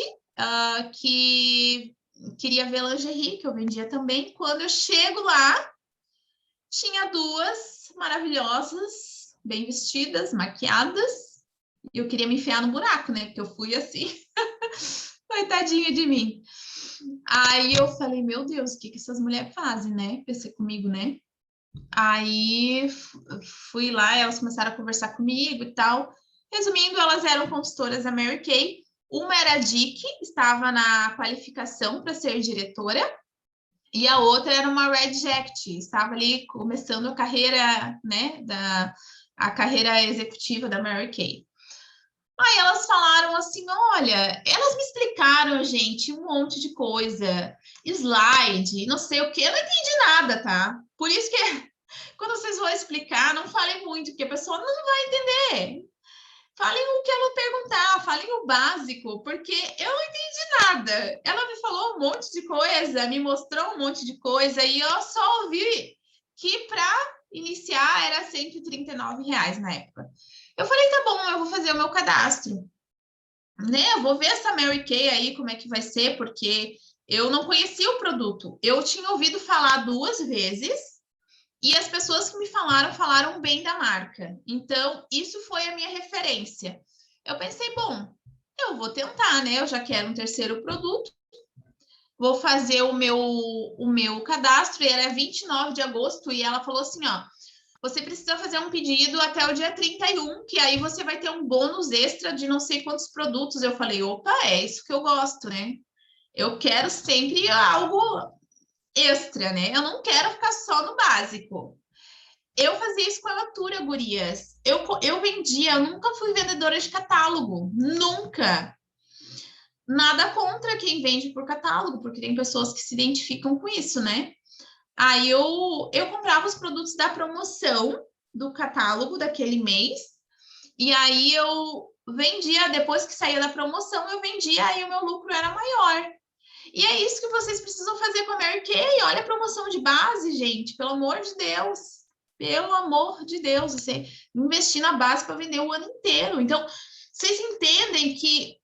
que queria ver lingerie, que eu vendia também. Quando eu chego lá, tinha duas maravilhosas, bem vestidas, maquiadas, e eu queria me enfiar no buraco, né? Porque eu fui assim, coitadinha de mim. Aí eu falei, meu Deus, o que essas mulheres fazem, né? Pensei comigo, né? Aí fui lá, elas começaram a conversar comigo e tal. Resumindo, elas eram consultoras da Mary Kay. Uma era a Dick, estava na qualificação para ser diretora, e a outra era uma Red Jacket, estava ali começando a carreira, né, a carreira executiva da Mary Kay. Aí elas falaram assim, olha, elas me explicaram, gente, um monte de coisa, slide, não sei o que, eu não entendi nada, tá? Por isso que quando vocês vão explicar, não falem muito, porque a pessoa não vai entender. Falem o que ela perguntar, falem o básico, porque eu não entendi nada. Ela me falou um monte de coisa, me mostrou um monte de coisa, e eu só ouvi que para iniciar era R$ 139 na época. Eu falei, tá bom, eu vou fazer o meu cadastro. Né? Eu vou ver essa Mary Kay aí, como é que vai ser, porque eu não conhecia o produto. Eu tinha ouvido falar 2 vezes, e as pessoas que me falaram bem da marca. Então, isso foi a minha referência. Eu pensei, bom, eu vou tentar, né? Eu já quero um terceiro produto. Vou fazer o meu cadastro, e era 29 de agosto, e ela falou assim, ó, você precisa fazer um pedido até o dia 31, que aí você vai ter um bônus extra de não sei quantos produtos. Eu falei, opa, é isso que eu gosto, né? Eu quero sempre algo extra, né? Eu não quero ficar só no básico. Eu fazia isso com a Natura, gurias. Eu vendia, eu nunca fui vendedora de catálogo, nunca. Nada contra quem vende por catálogo, porque tem pessoas que se identificam com isso, né? Aí eu comprava os produtos da promoção do catálogo daquele mês, e aí eu vendia, depois que saía da promoção, eu vendia, aí o meu lucro era maior. E é isso que vocês precisam fazer com a Mary Kay. Olha a promoção de base, gente, pelo amor de Deus. Pelo amor de Deus, você investir na base para vender o ano inteiro. Então, vocês entendem que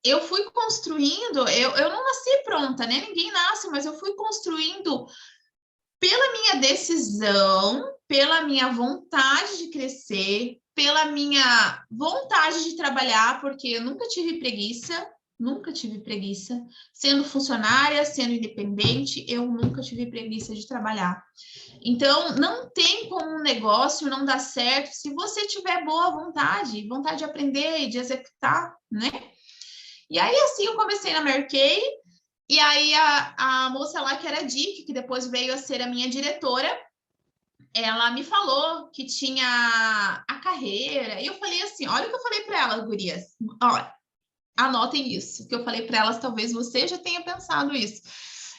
eu fui construindo, eu não nasci pronta, né? Ninguém nasce, mas eu fui construindo pela minha decisão, pela minha vontade de crescer, pela minha vontade de trabalhar, porque eu nunca tive preguiça, nunca tive preguiça. Sendo funcionária, sendo independente, eu nunca tive preguiça de trabalhar. Então, não tem como um negócio não dar certo se você tiver boa vontade, vontade de aprender e de executar, né? E aí, assim, eu comecei na Mary Kay, e aí a moça lá, que era a Dick, que depois veio a ser a minha diretora, ela me falou que tinha a carreira, e eu falei assim, olha o que eu falei para elas, gurias, olha, anotem isso, que eu falei para elas, talvez você já tenha pensado isso.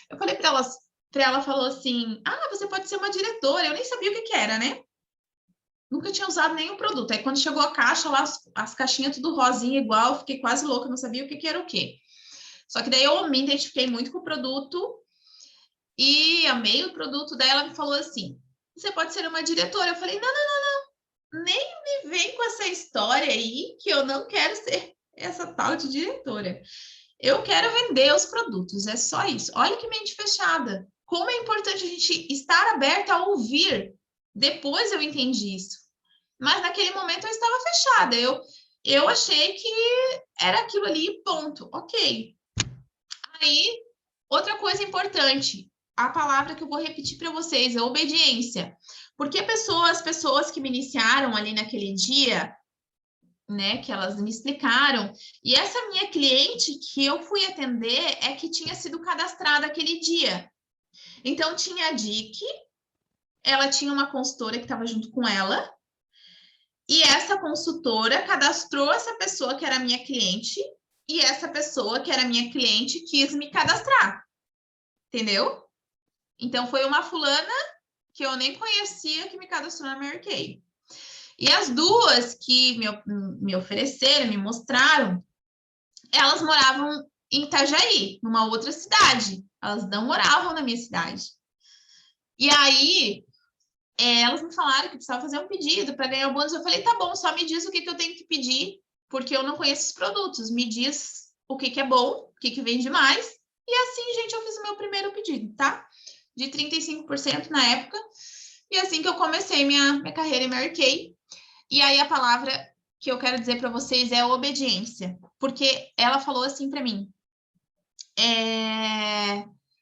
Eu falei para elas, ela falou assim, você pode ser uma diretora, eu nem sabia o que era, né? Nunca tinha usado nenhum produto. Aí quando chegou a caixa lá, as caixinhas tudo rosinha igual, fiquei quase louca, não sabia o que era o quê. Só que daí eu me identifiquei muito com o produto e amei o produto. Daí ela me falou assim, você pode ser uma diretora. Eu falei, não, nem me vem com essa história aí que eu não quero ser essa tal de diretora. Eu quero vender os produtos, é só isso. Olha que mente fechada. Como é importante a gente estar aberta a ouvir. Depois eu entendi isso. Mas naquele momento eu estava fechada. Eu achei que era aquilo ali, ponto. Ok. Aí, outra coisa importante, a palavra que eu vou repetir para vocês é obediência. Porque as pessoas que me iniciaram ali naquele dia, né, que elas me explicaram, e essa minha cliente que eu fui atender é que tinha sido cadastrada aquele dia. Então, tinha a Dick, ela tinha uma consultora que estava junto com ela, e essa consultora cadastrou essa pessoa que era minha cliente, e essa pessoa que era minha cliente quis me cadastrar, entendeu? Então, foi uma fulana que eu nem conhecia que me cadastrou na Mary Kay. E as duas que me ofereceram, me mostraram, elas moravam em Itajaí, numa outra cidade. Elas não moravam na minha cidade. E aí, elas me falaram que precisava fazer um pedido para ganhar o bônus. Eu falei, tá bom, só me diz o que eu tenho que pedir, porque eu não conheço os produtos. Me diz o que é bom, o que vende mais, E assim, gente, eu fiz o meu primeiro pedido, tá? De 35% na época. E assim que eu comecei minha carreira em Mary Kay. E aí a palavra que eu quero dizer para vocês é obediência. Porque ela falou assim para mim,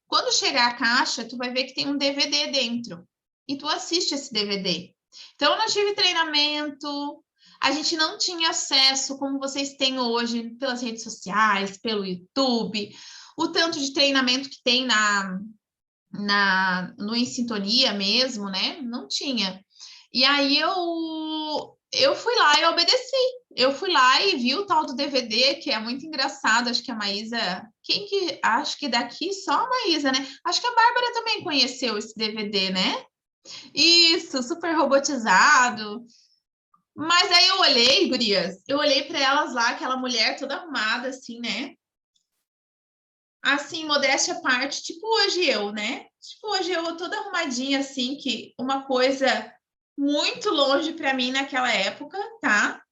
quando chegar a caixa, tu vai ver que tem um DVD dentro. E tu assiste esse DVD. Então, eu não tive treinamento, a gente não tinha acesso, como vocês têm hoje, pelas redes sociais, pelo YouTube, o tanto de treinamento que tem no Em Sintonia mesmo, né? Não tinha. E aí eu fui lá e obedeci. Eu fui lá e vi o tal do DVD, que é muito engraçado. Acho que a Maísa. Acho que daqui só a Maísa, né? Acho que a Bárbara também conheceu esse DVD, né? Isso, super robotizado. Mas aí eu olhei, gurias, eu olhei para elas lá, aquela mulher toda arrumada, assim, né? Assim, modéstia à parte, tipo hoje eu, né? Tipo hoje eu toda arrumadinha, assim, que uma coisa muito longe para mim naquela época, tá?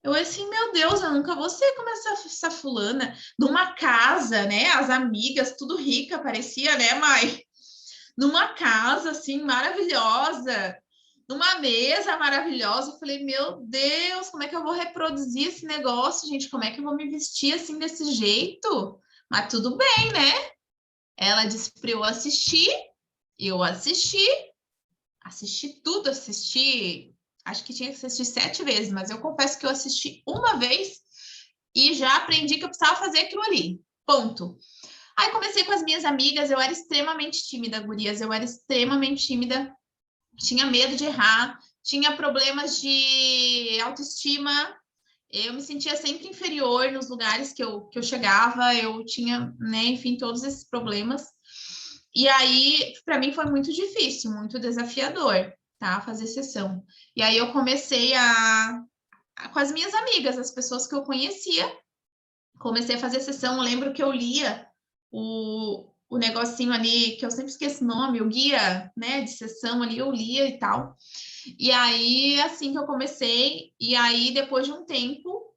Eu assim, meu Deus, eu nunca vou ser como essa fulana, numa casa, né? As amigas, tudo rica, parecia, né, Mai? Numa casa, assim, maravilhosa, numa mesa maravilhosa. Eu falei, meu Deus, como é que eu vou reproduzir esse negócio, gente? Como é que eu vou me vestir assim desse jeito? Mas tudo bem, né? Ela disse para eu assisti tudo, acho que tinha que assistir 7 vezes, mas eu confesso que eu assisti uma vez e já aprendi que eu precisava fazer aquilo ali. Ponto. Aí comecei com as minhas amigas, eu era extremamente tímida, gurias, eu era extremamente tímida, tinha medo de errar, tinha problemas de autoestima, eu me sentia sempre inferior nos lugares que eu chegava, eu tinha, né, enfim, todos esses problemas. E aí, para mim, foi muito difícil, muito desafiador, tá? Fazer sessão. E aí eu comecei com as minhas amigas, as pessoas que eu conhecia, comecei a fazer sessão. Eu lembro que eu lia o negocinho ali, que eu sempre esqueço o nome, o guia, né, de sessão ali, eu lia e tal. E aí, assim que eu comecei, e aí depois de um tempo,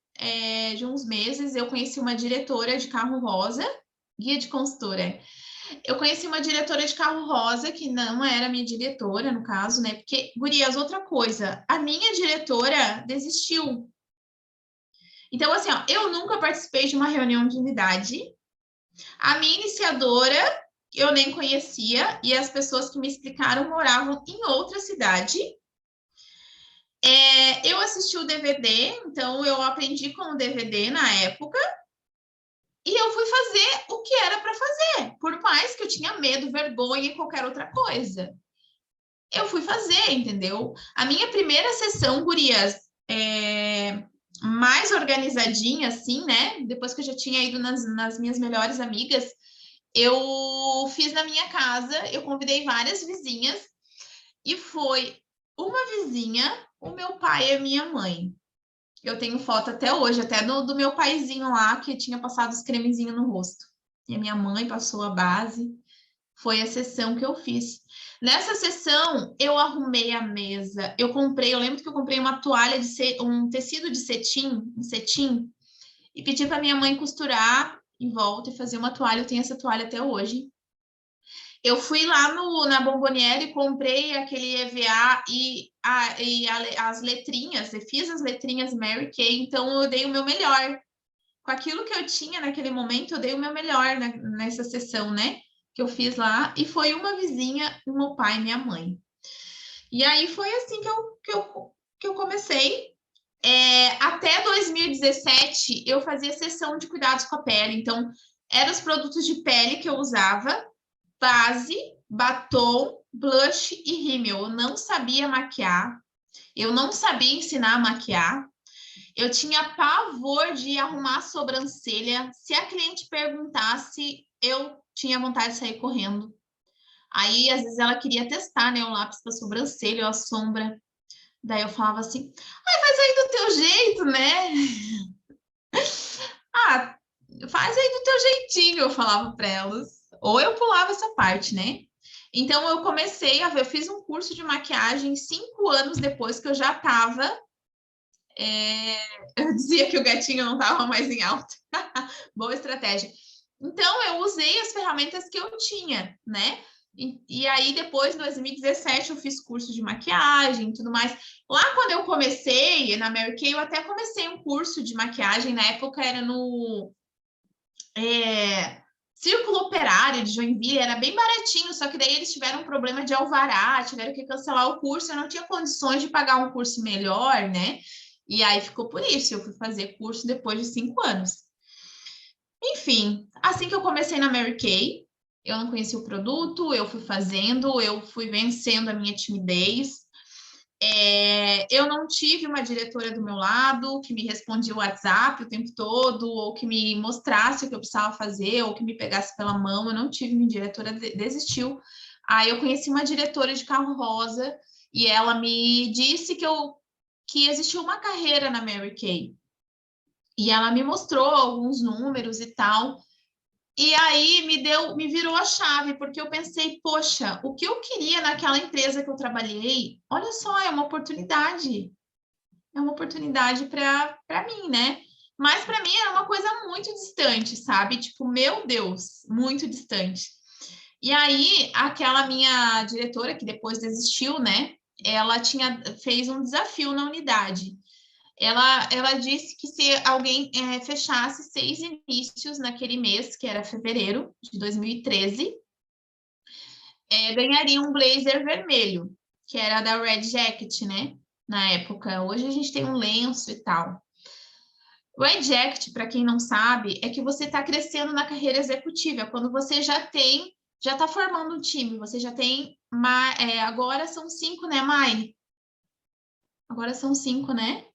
de uns meses, eu conheci uma diretora de carro rosa, guia de consultora. Eu conheci uma diretora de carro rosa, que não era minha diretora, no caso, né? Porque, gurias, outra coisa, a minha diretora desistiu. Então, assim, ó, eu nunca participei de uma reunião de unidade. A minha iniciadora eu nem conhecia, e as pessoas que me explicaram moravam em outra cidade. Eu assisti o DVD, então eu aprendi com o DVD na época, e eu fui fazer o que era para fazer, por mais que eu tinha medo, vergonha e qualquer outra coisa. Eu fui fazer, entendeu? A minha primeira sessão, gurias, mais organizadinha, assim, né? Depois que eu já tinha ido nas minhas melhores amigas, eu fiz na minha casa, eu convidei várias vizinhas, e foi uma vizinha, o meu pai e a minha mãe. Eu tenho foto até hoje, até do meu paizinho lá, que tinha passado os cremezinhos no rosto. E a minha mãe passou a base. Foi a sessão que eu fiz. Nessa sessão, eu arrumei a mesa. Eu lembro que eu comprei uma toalha um tecido de cetim, um cetim, e pedi para minha mãe costurar em volta e fazer uma toalha. Eu tenho essa toalha até hoje. Eu fui lá na Bomboniere e comprei aquele EVA as letrinhas, eu fiz as letrinhas Mary Kay, então eu dei o meu melhor. Com aquilo que eu tinha naquele momento, eu dei o meu melhor nessa sessão, né? Que eu fiz lá, e foi uma vizinha, meu pai e minha mãe. E aí foi assim que eu comecei. Até 2017, eu fazia sessão de cuidados com a pele, então eram os produtos de pele que eu usava, base, batom, blush e rímel. Eu não sabia maquiar, eu não sabia ensinar a maquiar, eu tinha pavor de arrumar a sobrancelha. Se a cliente perguntasse, eu tinha vontade de sair correndo. Aí, às vezes, ela queria testar, né, o lápis para sobrancelha ou a sombra. Daí eu falava assim, ai, faz aí do teu jeito, né? Ah, faz aí do teu jeitinho, eu falava para elas. Ou eu pulava essa parte, né? Então, eu fiz um curso de maquiagem 5 anos depois que eu já estava. Eu dizia que o gatinho não estava mais em alta. Boa estratégia. Então, eu usei as ferramentas que eu tinha, né? E aí, depois, em 2017, eu fiz curso de maquiagem e tudo mais. Lá, quando eu comecei, na Mary Kay, eu até comecei um curso de maquiagem. Na época, era no Círculo Operário de Joinville. Era bem baratinho, só que daí eles tiveram um problema de alvará, tiveram que cancelar o curso. Eu não tinha condições de pagar um curso melhor, né? E aí, ficou por isso. Eu fui fazer curso depois de 5 anos. Enfim, assim que eu comecei na Mary Kay, eu não conhecia o produto, eu fui fazendo, eu fui vencendo a minha timidez. Eu não tive uma diretora do meu lado que me respondia o WhatsApp o tempo todo, ou que me mostrasse o que eu precisava fazer, ou que me pegasse pela mão. Eu não tive, minha diretora desistiu. Aí eu conheci uma diretora de carro rosa e ela me disse que existia uma carreira na Mary Kay. E ela me mostrou alguns números e tal. E aí me virou a chave, porque eu pensei, poxa, o que eu queria naquela empresa que eu trabalhei, olha só, é uma oportunidade. É uma oportunidade para mim, né? Mas para mim era uma coisa muito distante, sabe? Tipo, meu Deus, muito distante. E aí, aquela minha diretora, que depois desistiu, né? Ela fez um desafio na unidade. Ela disse que se alguém fechasse 6 inícios naquele mês, que era fevereiro de 2013, ganharia um blazer vermelho, que era da Red Jacket, né? Na época. Hoje a gente tem um lenço e tal. Red Jacket, para quem não sabe, é que você está crescendo na carreira executiva, quando você já está formando um time, você já tem. Agora são 5, né, Mai? Agora são 5, né?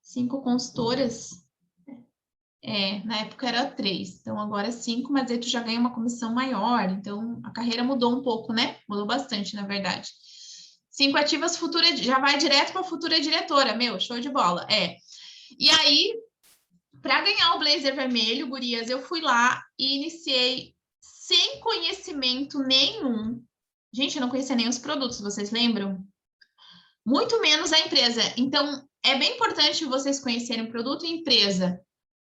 5 consultoras. Na época era 3, então agora é 5, mas aí tu já ganha uma comissão maior, então a carreira mudou um pouco, né? Mudou bastante, na verdade. 5 ativas, futura, já vai direto para a futura diretora, meu, show de bola. E aí, para ganhar o blazer vermelho, gurias, eu fui lá e iniciei sem conhecimento nenhum. Gente, eu não conhecia nem os produtos, vocês lembram? Muito menos a empresa. Então, é bem importante vocês conhecerem o produto e empresa.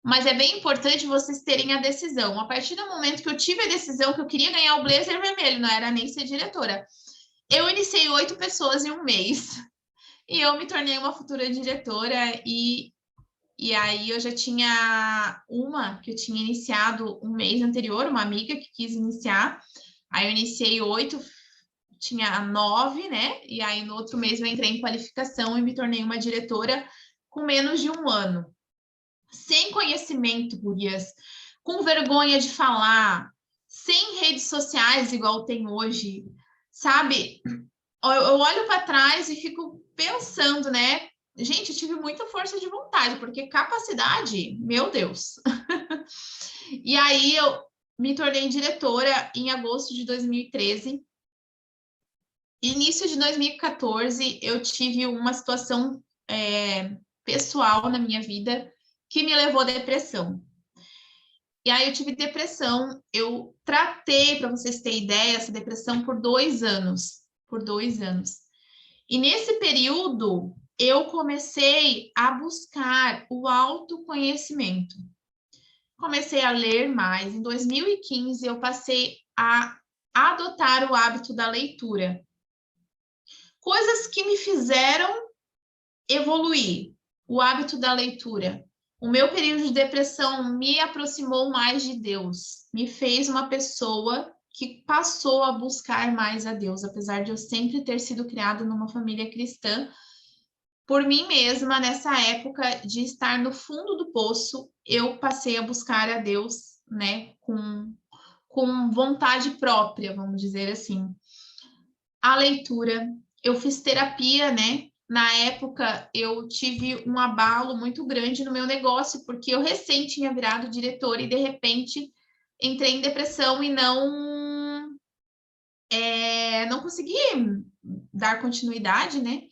Mas é bem importante vocês terem a decisão. A partir do momento que eu tive a decisão que eu queria ganhar o blazer vermelho, não era nem ser diretora. Eu iniciei 8 pessoas em um mês. E eu me tornei uma futura diretora. E aí eu já tinha uma que eu tinha iniciado um mês anterior, uma amiga que quis iniciar. Aí eu iniciei 8, tinha 9, né? E aí no outro mês eu entrei em qualificação e me tornei uma diretora com menos de um ano. Sem conhecimento, gurias, com vergonha de falar, sem redes sociais igual tem hoje, sabe? Eu olho para trás e fico pensando, né? Gente, eu tive muita força de vontade, porque capacidade, meu Deus. E aí eu me tornei diretora em agosto de 2013. Início de 2014, eu tive uma situação pessoal na minha vida que me levou à depressão. E aí eu tive depressão, eu tratei, para vocês terem ideia, essa depressão por 2 anos. Por 2 anos. E nesse período, eu comecei a buscar o autoconhecimento. Comecei a ler mais. Em 2015, eu passei a adotar o hábito da leitura. Coisas que me fizeram evoluir. O hábito da leitura. O meu período de depressão me aproximou mais de Deus, me fez uma pessoa que passou a buscar mais a Deus, apesar de eu sempre ter sido criada numa família cristã. Por mim mesma, nessa época de estar no fundo do poço, eu passei a buscar a Deus, né, com vontade própria, vamos dizer assim. A leitura, eu fiz terapia, né? Na época, eu tive um abalo muito grande no meu negócio, porque eu recém tinha virado diretora e, de repente, entrei em depressão e não consegui dar continuidade, né?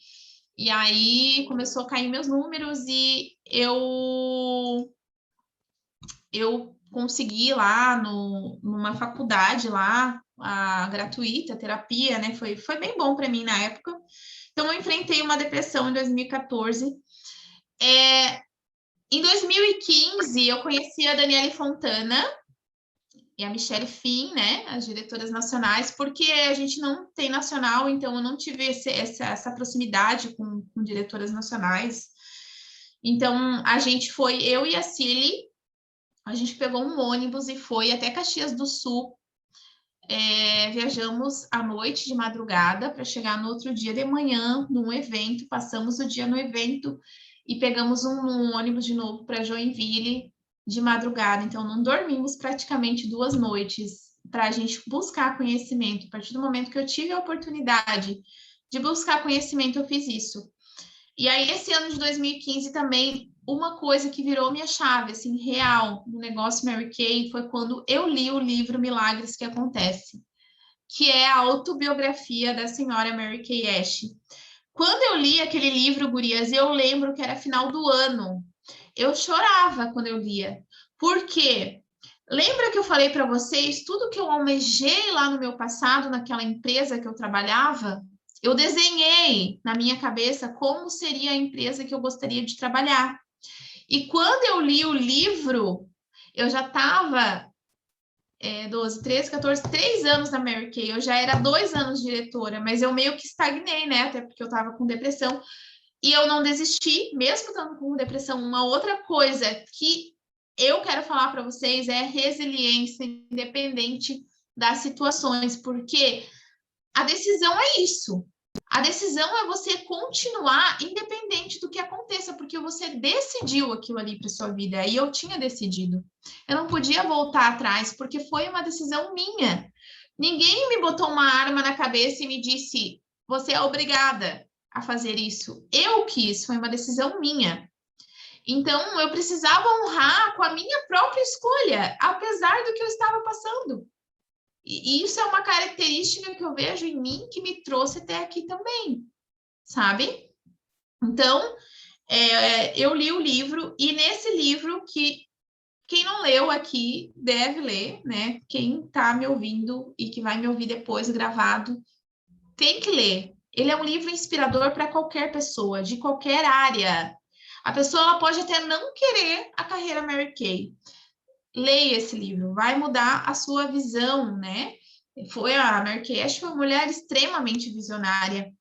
E aí começou a cair meus números e eu consegui lá numa faculdade lá, a gratuita, terapia, né? Foi bem bom para mim na época. Então, eu enfrentei uma depressão em 2014. Em 2015, eu conheci a Daniele Fontana e a Michelle Finn, né, as diretoras nacionais, porque a gente não tem nacional, então eu não tive essa proximidade com diretoras nacionais. Então, a gente foi, eu e a Cili, a gente pegou um ônibus e foi até Caxias do Sul. Viajamos à noite, de madrugada, para chegar no outro dia de manhã, num evento, passamos o dia no evento e pegamos um ônibus de novo para Joinville de madrugada. Então, não dormimos praticamente 2 noites para a gente buscar conhecimento. A partir do momento que eu tive a oportunidade de buscar conhecimento, eu fiz isso. E aí, esse ano de 2015 também, uma coisa que virou minha chave, assim, real, no negócio Mary Kay, foi quando eu li o livro Milagres que Acontecem, que é a autobiografia da senhora Mary Kay Ash. Quando eu li aquele livro, gurias, eu lembro que era final do ano. Eu chorava quando eu lia. Por quê? Lembra que eu falei para vocês tudo que eu almejei lá no meu passado, naquela empresa que eu trabalhava? Eu desenhei na minha cabeça como seria a empresa que eu gostaria de trabalhar. E quando eu li o livro, eu já estava 12, 13, 14, 3 anos na Mary Kay. Eu já era 2 anos diretora, mas eu meio que estagnei, né? Até porque eu estava com depressão. E eu não desisti, mesmo estando com depressão. Uma outra coisa que eu quero falar para vocês é resiliência, independente das situações, porque a decisão é isso. A decisão é você continuar independente do que aconteça, porque você decidiu aquilo ali para sua vida. E eu tinha decidido. Eu não podia voltar atrás, porque foi uma decisão minha. Ninguém me botou uma arma na cabeça e me disse: você é obrigada a fazer isso. Eu quis, foi uma decisão minha. Então, eu precisava honrar com a minha própria escolha, apesar do que eu estava passando. E isso é uma característica que eu vejo em mim que me trouxe até aqui também, sabe? Então, eu li o livro, e nesse livro, que quem não leu aqui deve ler, né? Quem está me ouvindo e que vai me ouvir depois gravado, tem que ler. Ele é um livro inspirador para qualquer pessoa, de qualquer área. A pessoa ela pode até não querer a carreira Mary Kay. Leia esse livro, vai mudar a sua visão, né? A Mary Kay Ash foi uma mulher extremamente visionária,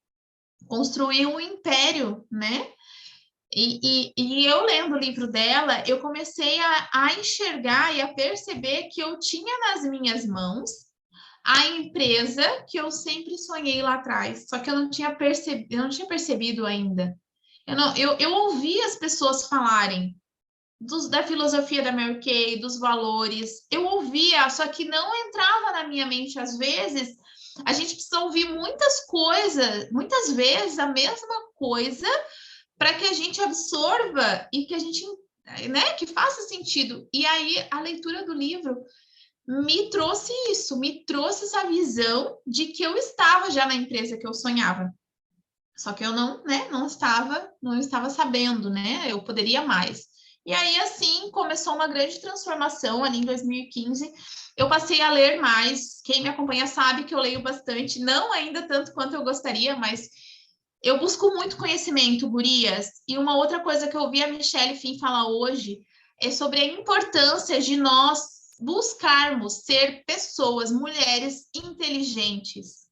construiu um império, né? E eu lendo o livro dela, eu comecei a enxergar e a perceber que eu tinha nas minhas mãos a empresa que eu sempre sonhei lá atrás, só que eu não tinha percebido ainda. Eu ouvi as pessoas falarem da filosofia da Mary Kay, dos valores, eu ouvia, só que não entrava na minha mente. Às vezes, a gente precisa ouvir muitas coisas, muitas vezes a mesma coisa, para que a gente absorva e que a gente, né, que faça sentido. E aí, a leitura do livro me trouxe isso, me trouxe essa visão de que eu estava já na empresa que eu sonhava. Só que eu não estava sabendo, né? Eu poderia mais. E aí, assim, começou uma grande transformação ali em 2015. Eu passei a ler mais. Quem me acompanha sabe que eu leio bastante, não ainda tanto quanto eu gostaria, mas eu busco muito conhecimento, gurias. E uma outra coisa que eu ouvi a Michelle Finn falar hoje é sobre a importância de nós buscarmos ser pessoas, mulheres inteligentes.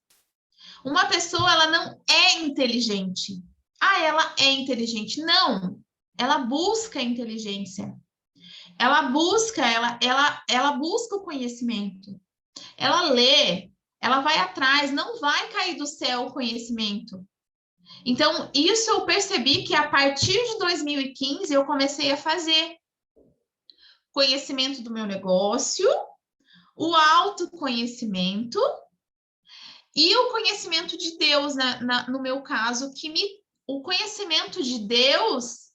Uma pessoa, ela não é inteligente. Ah, ela é inteligente. Não, ela busca inteligência. Ela busca o conhecimento. Ela lê, ela vai atrás, não vai cair do céu o conhecimento. Então, isso eu percebi que a partir de 2015 eu comecei a fazer conhecimento do meu negócio, o autoconhecimento e o conhecimento de Deus, no meu caso, o conhecimento de Deus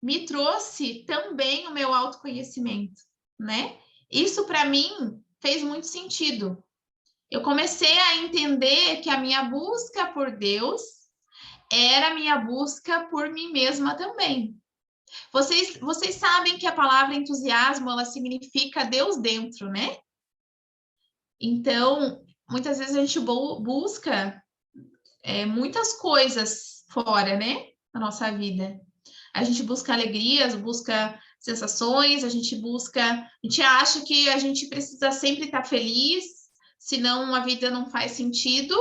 me trouxe também o meu autoconhecimento, né? Isso para mim fez muito sentido. Eu comecei a entender que a minha busca por Deus era a minha busca por mim mesma também. Vocês sabem que a palavra entusiasmo, ela significa Deus dentro, né? Então, muitas vezes a gente busca muitas coisas fora, né? Na nossa vida. A gente busca alegrias, busca sensações, a gente acha que a gente precisa sempre estar feliz, senão a vida não faz sentido,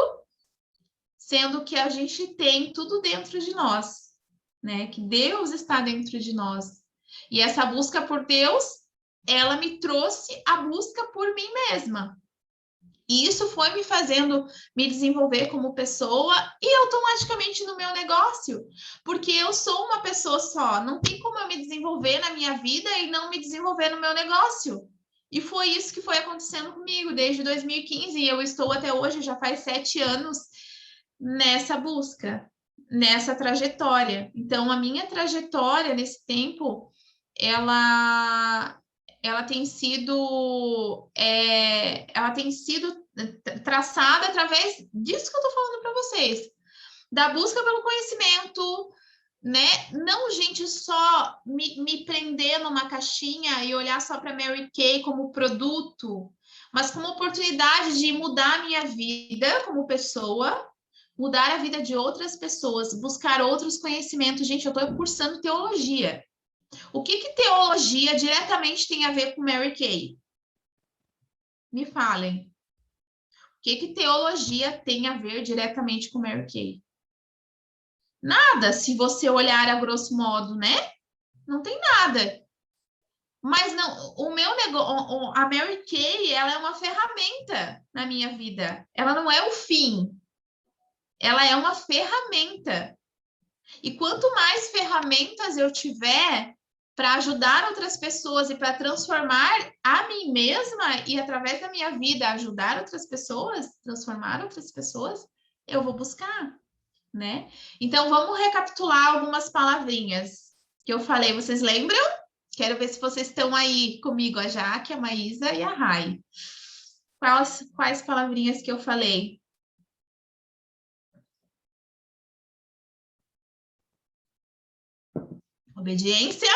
sendo que a gente tem tudo dentro de nós, né? Que Deus está dentro de nós. E essa busca por Deus, ela me trouxe a busca por mim mesma. E isso foi me fazendo me desenvolver como pessoa e automaticamente no meu negócio, porque eu sou uma pessoa só, não tem como eu me desenvolver na minha vida e não me desenvolver no meu negócio. E foi isso que foi acontecendo comigo desde 2015 e eu estou até hoje, já faz 7 anos, nessa busca, nessa trajetória. Então, a minha trajetória nesse tempo, ela ela tem sido traçada através disso que eu estou falando para vocês, da busca pelo conhecimento, né? Não, gente, só me prender numa caixinha e olhar só para Mary Kay como produto, mas como oportunidade de mudar a minha vida como pessoa, mudar a vida de outras pessoas, buscar outros conhecimentos. Gente, eu estou cursando teologia. O que teologia diretamente tem a ver com Mary Kay? Me falem. O que teologia tem a ver diretamente com Mary Kay? Nada, se você olhar a grosso modo, né? Não tem nada. Mas não, o meu negócio, a Mary Kay, ela é uma ferramenta na minha vida. Ela não é o fim. Ela é uma ferramenta. E quanto mais ferramentas eu tiver para ajudar outras pessoas e para transformar a mim mesma e através da minha vida ajudar outras pessoas, transformar outras pessoas, eu vou buscar, né? Então vamos recapitular algumas palavrinhas que eu falei, vocês lembram? Quero ver se vocês estão aí comigo, a Jaque, a Maísa e a Rai. Quais palavrinhas que eu falei? Obediência,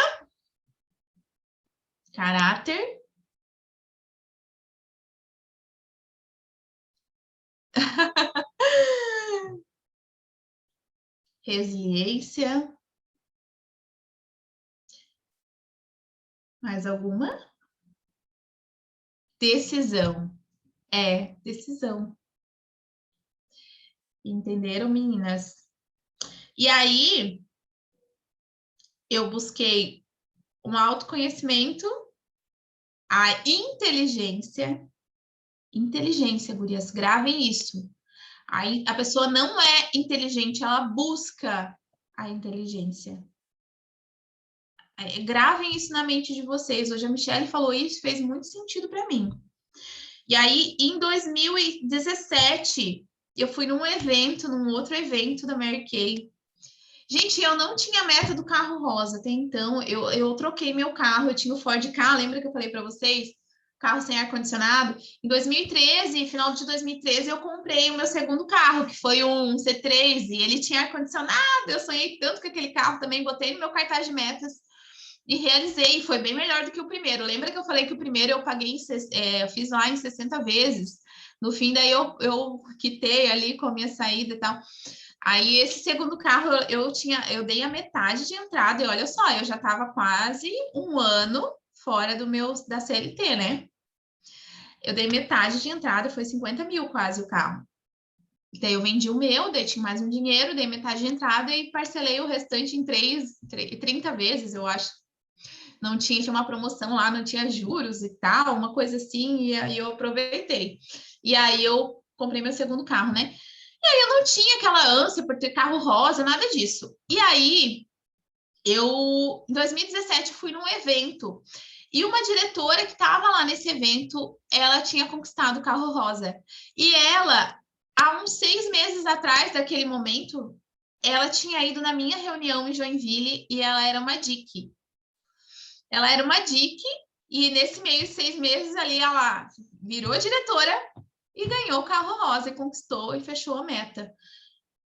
caráter, resiliência, mais alguma? Decisão. Decisão. Entenderam, meninas? E aí, eu busquei um autoconhecimento, a inteligência. Inteligência, gurias, gravem isso. Aí, a pessoa não é inteligente, ela busca a inteligência. Gravem isso na mente de vocês. Hoje a Michelle falou isso, fez muito sentido para mim. E aí, em 2017, eu fui num outro evento da Mary Kay. Gente, eu não tinha meta do carro rosa até então. Eu troquei meu carro, eu tinha o Ford Ka, lembra que eu falei para vocês? Carro sem ar-condicionado. Em 2013, final de 2013, eu comprei o meu segundo carro, que foi um C3, e ele tinha ar-condicionado. Eu sonhei tanto com aquele carro também, botei no meu cartaz de metas e realizei. Foi bem melhor do que o primeiro. Lembra que eu falei que o primeiro eu paguei, eu fiz lá em 60 vezes. No fim, daí eu quitei ali com a minha saída e tal. Aí esse segundo carro eu dei a metade de entrada e olha só, eu já estava quase um ano fora da CLT, né? Eu dei metade de entrada, foi 50 mil quase o carro. Daí eu vendi o meu, daí tinha mais um dinheiro, dei metade de entrada e parcelei o restante em 30 vezes, eu acho. Não tinha uma promoção lá, não tinha juros e tal, uma coisa assim, e aí eu aproveitei. E aí eu comprei meu segundo carro, né? E aí eu não tinha aquela ânsia por ter carro rosa, nada disso. E aí em 2017, fui num evento. E uma diretora que estava lá nesse evento, ela tinha conquistado o carro rosa. E ela, há uns 6 meses atrás daquele momento, ela tinha ido na minha reunião em Joinville e ela era uma DIC. Ela era uma DIC e nesse meio de 6 meses ali, ela virou diretora e ganhou o carro rosa, e conquistou e fechou a meta.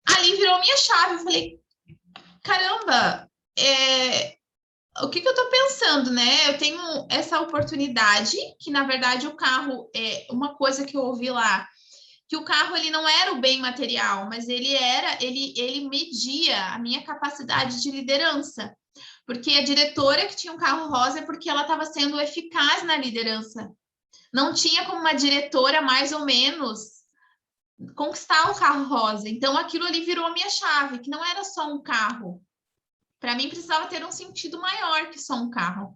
Ali virou minha chave, eu falei, caramba, o que eu tô pensando, né? Eu tenho essa oportunidade, que na verdade o carro é uma coisa que eu ouvi lá, que o carro ele não era o bem material, mas ele media a minha capacidade de liderança. Porque a diretora que tinha um carro rosa é porque ela estava sendo eficaz na liderança. Não tinha como uma diretora mais ou menos conquistar o carro rosa. Então aquilo ali virou a minha chave, que não era só um carro. Para mim precisava ter um sentido maior que só um carro.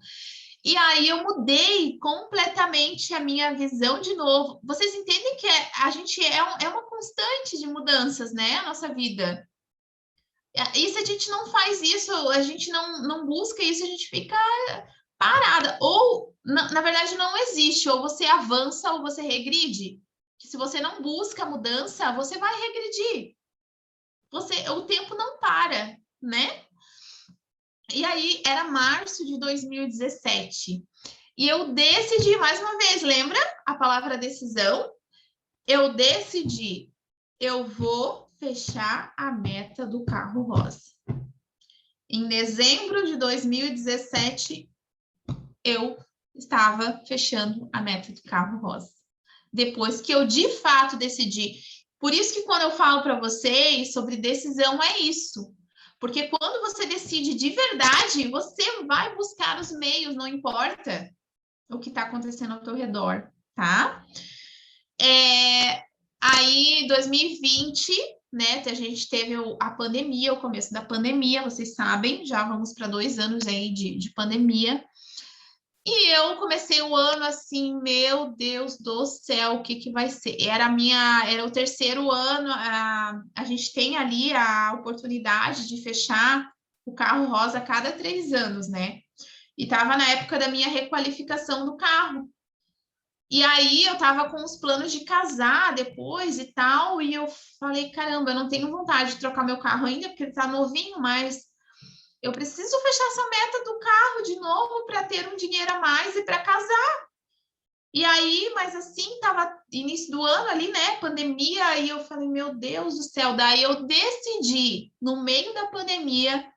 E aí eu mudei completamente a minha visão de novo. Vocês entendem que a gente é uma constante de mudanças, né? A nossa vida. E se a gente não faz isso, a gente não busca isso, a gente fica parada. Ou, na verdade, não existe. Ou você avança ou você regride. Que se você não busca mudança, você vai regredir. O tempo não para, né? E aí, era março de 2017. E eu decidi, mais uma vez, lembra a palavra decisão? Eu decidi, eu vou fechar a meta do carro rosa. Em dezembro de 2017, eu estava fechando a meta do carro rosa. Depois que eu, de fato, decidi. Por isso que quando eu falo para vocês sobre decisão, é isso. Porque quando você decide de verdade, você vai buscar os meios, não importa o que está acontecendo ao teu redor, tá? Aí, 2020, né, a gente teve a pandemia, o começo da pandemia, vocês sabem, já vamos para 2 anos aí de pandemia. E eu comecei o ano assim, meu Deus do céu, o que vai ser? Era o terceiro ano, a gente tem ali a oportunidade de fechar o carro rosa a cada 3 anos, né? E estava na época da minha requalificação do carro. E aí eu estava com os planos de casar depois e tal, e eu falei, caramba, eu não tenho vontade de trocar meu carro ainda, porque ele tá novinho, mas eu preciso fechar essa meta do carro de novo para ter um dinheiro a mais e para casar. E aí, mas assim, tava início do ano ali, né? Pandemia, e eu falei, meu Deus do céu. Daí eu decidi, no meio da pandemia,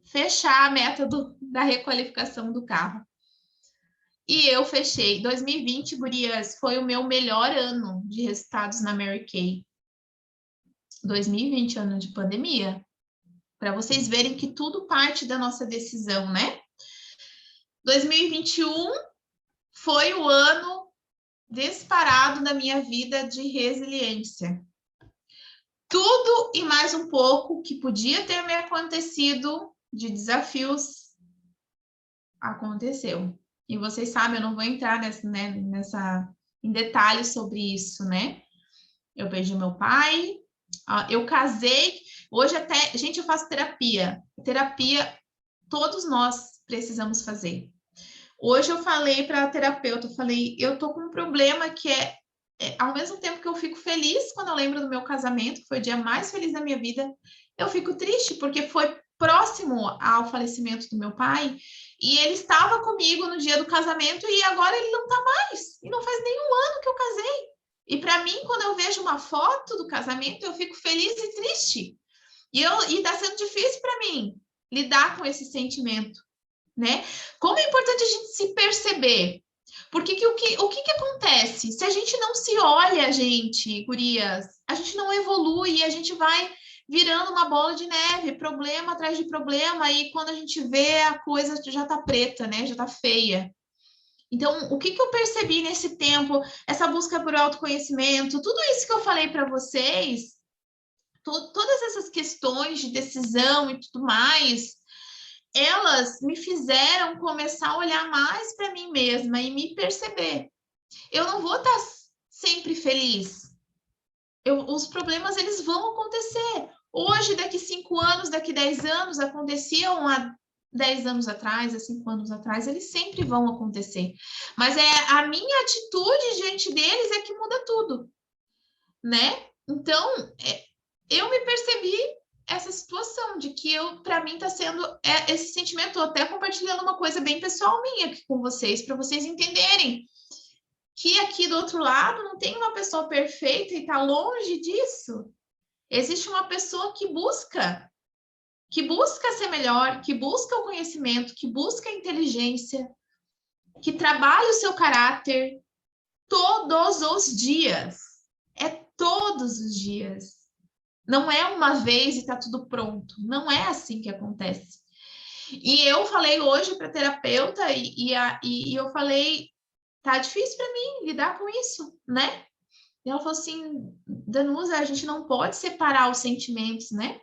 fechar a meta da requalificação do carro. E eu fechei. 2020, gurias, foi o meu melhor ano de resultados na Mary Kay. 2020, ano de pandemia. Para vocês verem que tudo parte da nossa decisão, né? 2021 foi o ano disparado da minha vida de resiliência. Tudo e mais um pouco que podia ter me acontecido de desafios aconteceu. E vocês sabem, eu não vou entrar em detalhes sobre isso, né? Eu perdi meu pai, eu casei. Hoje até, gente, eu faço terapia. Terapia, todos nós precisamos fazer. Hoje eu falei para a terapeuta, eu tô com um problema que ao mesmo tempo que eu fico feliz quando eu lembro do meu casamento, que foi o dia mais feliz da minha vida, eu fico triste porque foi próximo ao falecimento do meu pai e ele estava comigo no dia do casamento e agora ele não está mais. E não faz nenhum ano que eu casei. E para mim, quando eu vejo uma foto do casamento, eu fico feliz e triste. E está sendo difícil para mim lidar com esse sentimento, né? Como é importante a gente se perceber. Porque o que acontece? Se a gente não se olha, gente, gurias, a gente não evolui e a gente vai virando uma bola de neve, problema atrás de problema, e quando a gente vê, a coisa já tá preta, né? Já tá feia. Então, o que eu percebi nesse tempo, essa busca por autoconhecimento, tudo isso que eu falei para vocês, todas essas questões de decisão e tudo mais, elas me fizeram começar a olhar mais para mim mesma e me perceber. Eu não vou estar sempre feliz. Os problemas, eles vão acontecer. Hoje, daqui 5 anos, daqui 10 anos, aconteciam há 10 anos atrás, há 5 anos atrás, eles sempre vão acontecer. Mas a minha atitude diante deles é que muda tudo, né? Então, eu me percebi essa situação de que para mim está sendo esse sentimento, tô até compartilhando uma coisa bem pessoal minha aqui com vocês, para vocês entenderem que aqui do outro lado não tem uma pessoa perfeita e está longe disso. Existe uma pessoa que busca ser melhor, que busca o conhecimento, que busca a inteligência, que trabalha o seu caráter todos os dias. É todos os dias. Não é uma vez e tá tudo pronto. Não é assim que acontece. E eu falei hoje para terapeuta e eu falei, tá difícil para mim lidar com isso, né? E ela falou assim, Danusa, a gente não pode separar os sentimentos, né?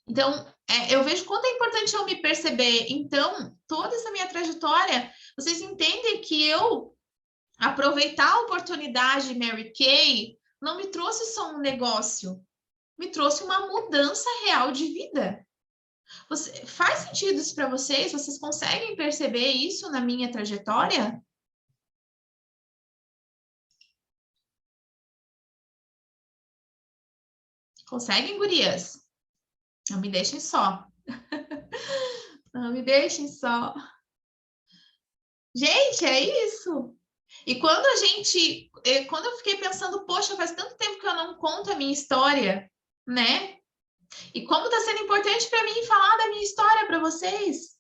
Então, eu vejo quanto é importante eu me perceber. Então, toda essa minha trajetória, vocês entendem que eu aproveitar a oportunidade Mary Kay não me trouxe só um negócio, me trouxe uma mudança real de vida. Faz sentido isso para vocês? Vocês conseguem perceber isso na minha trajetória? Conseguem, gurias? Não me deixem só. Não me deixem só. Gente, é isso. E quando eu fiquei pensando, poxa, faz tanto tempo que eu não conto a minha história, né? E como está sendo importante para mim falar da minha história para vocês.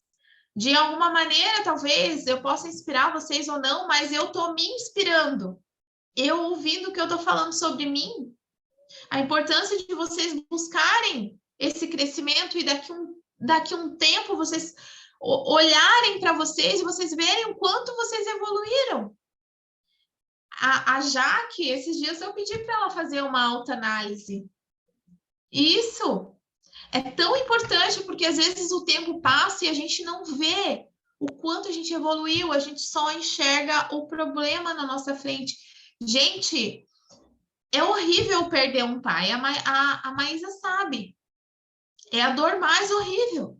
De alguma maneira, talvez eu possa inspirar vocês ou não, mas eu estou me inspirando. Eu ouvindo o que eu estou falando sobre mim, a importância de vocês buscarem esse crescimento e daqui um tempo vocês olharem para vocês e vocês verem o quanto vocês evoluíram. A Jaque, esses dias eu pedi para ela fazer uma autoanálise. Isso é tão importante porque às vezes o tempo passa e a gente não vê o quanto a gente evoluiu, a gente só enxerga o problema na nossa frente. Gente, é horrível perder um pai, a Maísa sabe. É a dor mais horrível.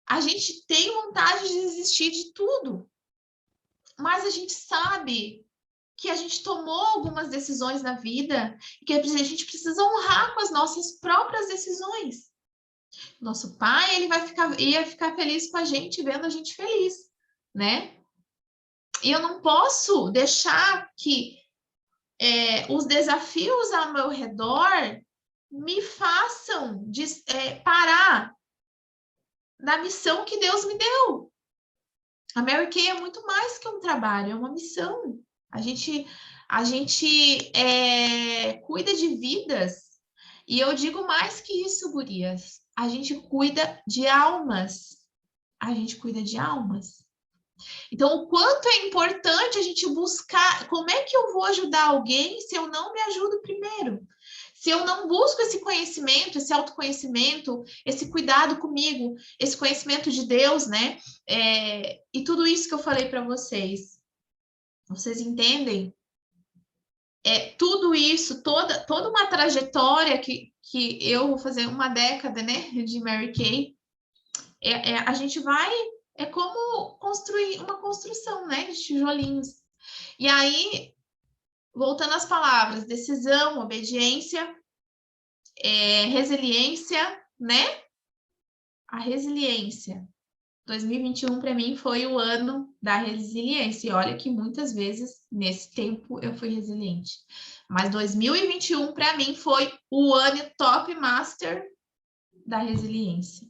A gente tem vontade de desistir de tudo, mas a gente sabe que a gente tomou algumas decisões na vida e que a gente precisa honrar com as nossas próprias decisões. Nosso pai, ele ia ficar feliz com a gente, vendo a gente feliz, né? E eu não posso deixar que os desafios ao meu redor me façam parar da missão que Deus me deu. A Mary Kay é muito mais que um trabalho, é uma missão. A gente cuida de vidas. E eu digo mais que isso, gurias. A gente cuida de almas. A gente cuida de almas. Então, o quanto é importante a gente buscar como é que eu vou ajudar alguém se eu não me ajudo primeiro? Se eu não busco esse conhecimento, esse autoconhecimento, esse cuidado comigo, esse conhecimento de Deus, né? E tudo isso que eu falei para vocês. Vocês entendem? Tudo isso, toda uma trajetória que eu vou fazer uma década, né, de Mary Kay, a gente vai, é como construir uma construção, né, de tijolinhos. E aí, voltando às palavras, decisão, obediência, resiliência, né? A resiliência. 2021 para mim foi o ano da resiliência. E olha que muitas vezes nesse tempo eu fui resiliente. Mas 2021 para mim foi o ano top master da resiliência.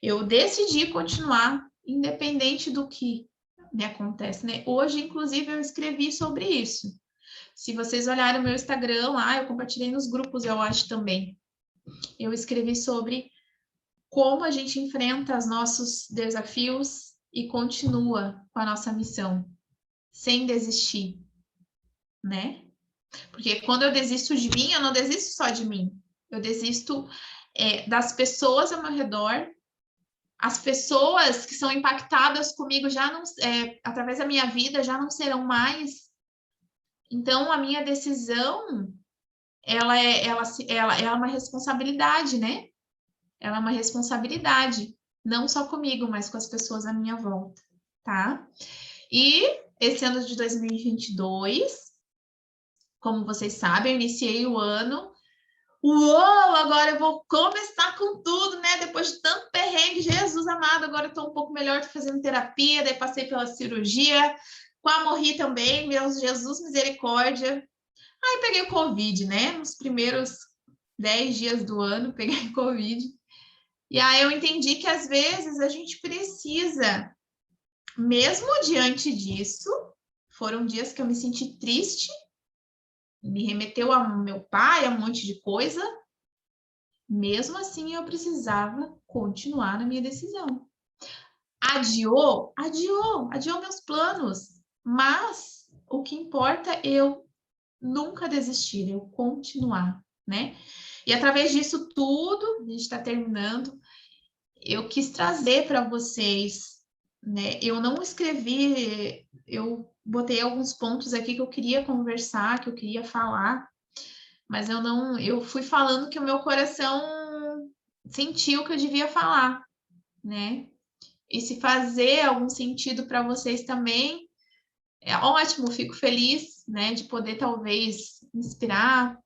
Eu decidi continuar independente do que me acontece, né? Hoje, inclusive, eu escrevi sobre isso. Se vocês olharem o meu Instagram lá, eu compartilhei nos grupos, eu acho também. Eu escrevi sobre como a gente enfrenta os nossos desafios e continua com a nossa missão, sem desistir, né? Porque quando eu desisto de mim, eu não desisto só de mim. Eu desisto das pessoas ao meu redor. As pessoas que são impactadas comigo já não, através da minha vida, já não serão mais. Então, a minha decisão, ela é uma responsabilidade, né? Ela é uma responsabilidade, não só comigo, mas com as pessoas à minha volta, tá? E esse ano de 2022, como vocês sabem, eu iniciei o ano. Uou, agora eu vou começar com tudo, né? Depois de tanto perrengue, Jesus amado, agora eu tô um pouco melhor, tô fazendo terapia, daí passei pela cirurgia, com a morri também, meu Jesus, misericórdia. Aí peguei o Covid, né? Nos primeiros 10 dias do ano, peguei Covid. E aí eu entendi que às vezes a gente precisa, mesmo diante disso, foram dias que eu me senti triste, me remeteu ao meu pai, a um monte de coisa. Mesmo assim, eu precisava continuar na minha decisão. Adiou meus planos. Mas o que importa é eu nunca desistir, eu continuar, né? E através disso tudo, a gente está terminando, eu quis trazer para vocês, né? Eu não escrevi, eu botei alguns pontos aqui que eu queria conversar, que eu queria falar, mas eu fui falando que o meu coração sentiu que eu devia falar, né? E se fazer algum sentido para vocês também, é ótimo, fico feliz, né, de poder talvez inspirar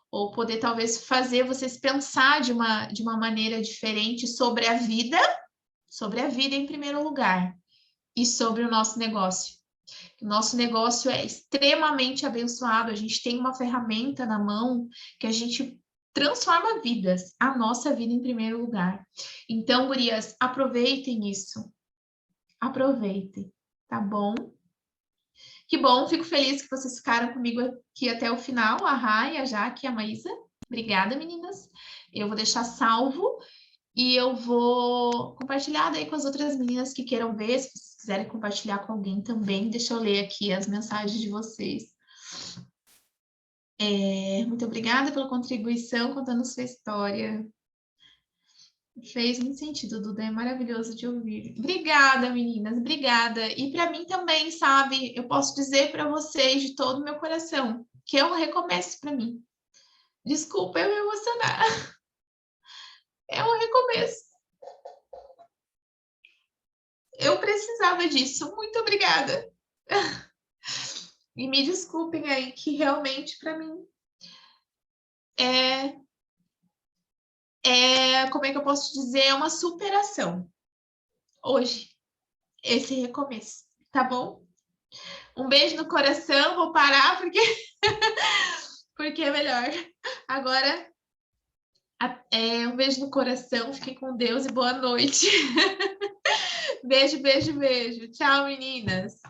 ou poder talvez fazer vocês pensar de uma maneira diferente sobre a vida em primeiro lugar e sobre o nosso negócio. O nosso negócio é extremamente abençoado, a gente tem uma ferramenta na mão que a gente transforma vidas, a nossa vida em primeiro lugar. Então, gurias, aproveitem isso. Aproveitem, tá bom? Que bom, fico feliz que vocês ficaram comigo aqui até o final, a Rai, a Jaque e a Maísa. Obrigada, meninas. Eu vou deixar salvo e eu vou compartilhar daí com as outras meninas que queiram ver. Se vocês quiserem compartilhar com alguém também, deixa eu ler aqui as mensagens de vocês. Muito obrigada pela contribuição, contando sua história. Fez muito sentido, Duda, é maravilhoso de ouvir. Obrigada, meninas, obrigada. E para mim também, sabe, eu posso dizer para vocês de todo o meu coração que é um recomeço para mim. Desculpa eu me emocionar. É um recomeço. Eu precisava disso. Muito obrigada. E me desculpem aí que realmente para mim como é que eu posso dizer, é uma superação. Hoje, esse recomeço, tá bom? Um beijo no coração, vou parar porque é melhor. Agora, um beijo no coração, fiquem com Deus e boa noite. Beijo, beijo, beijo. Tchau, meninas.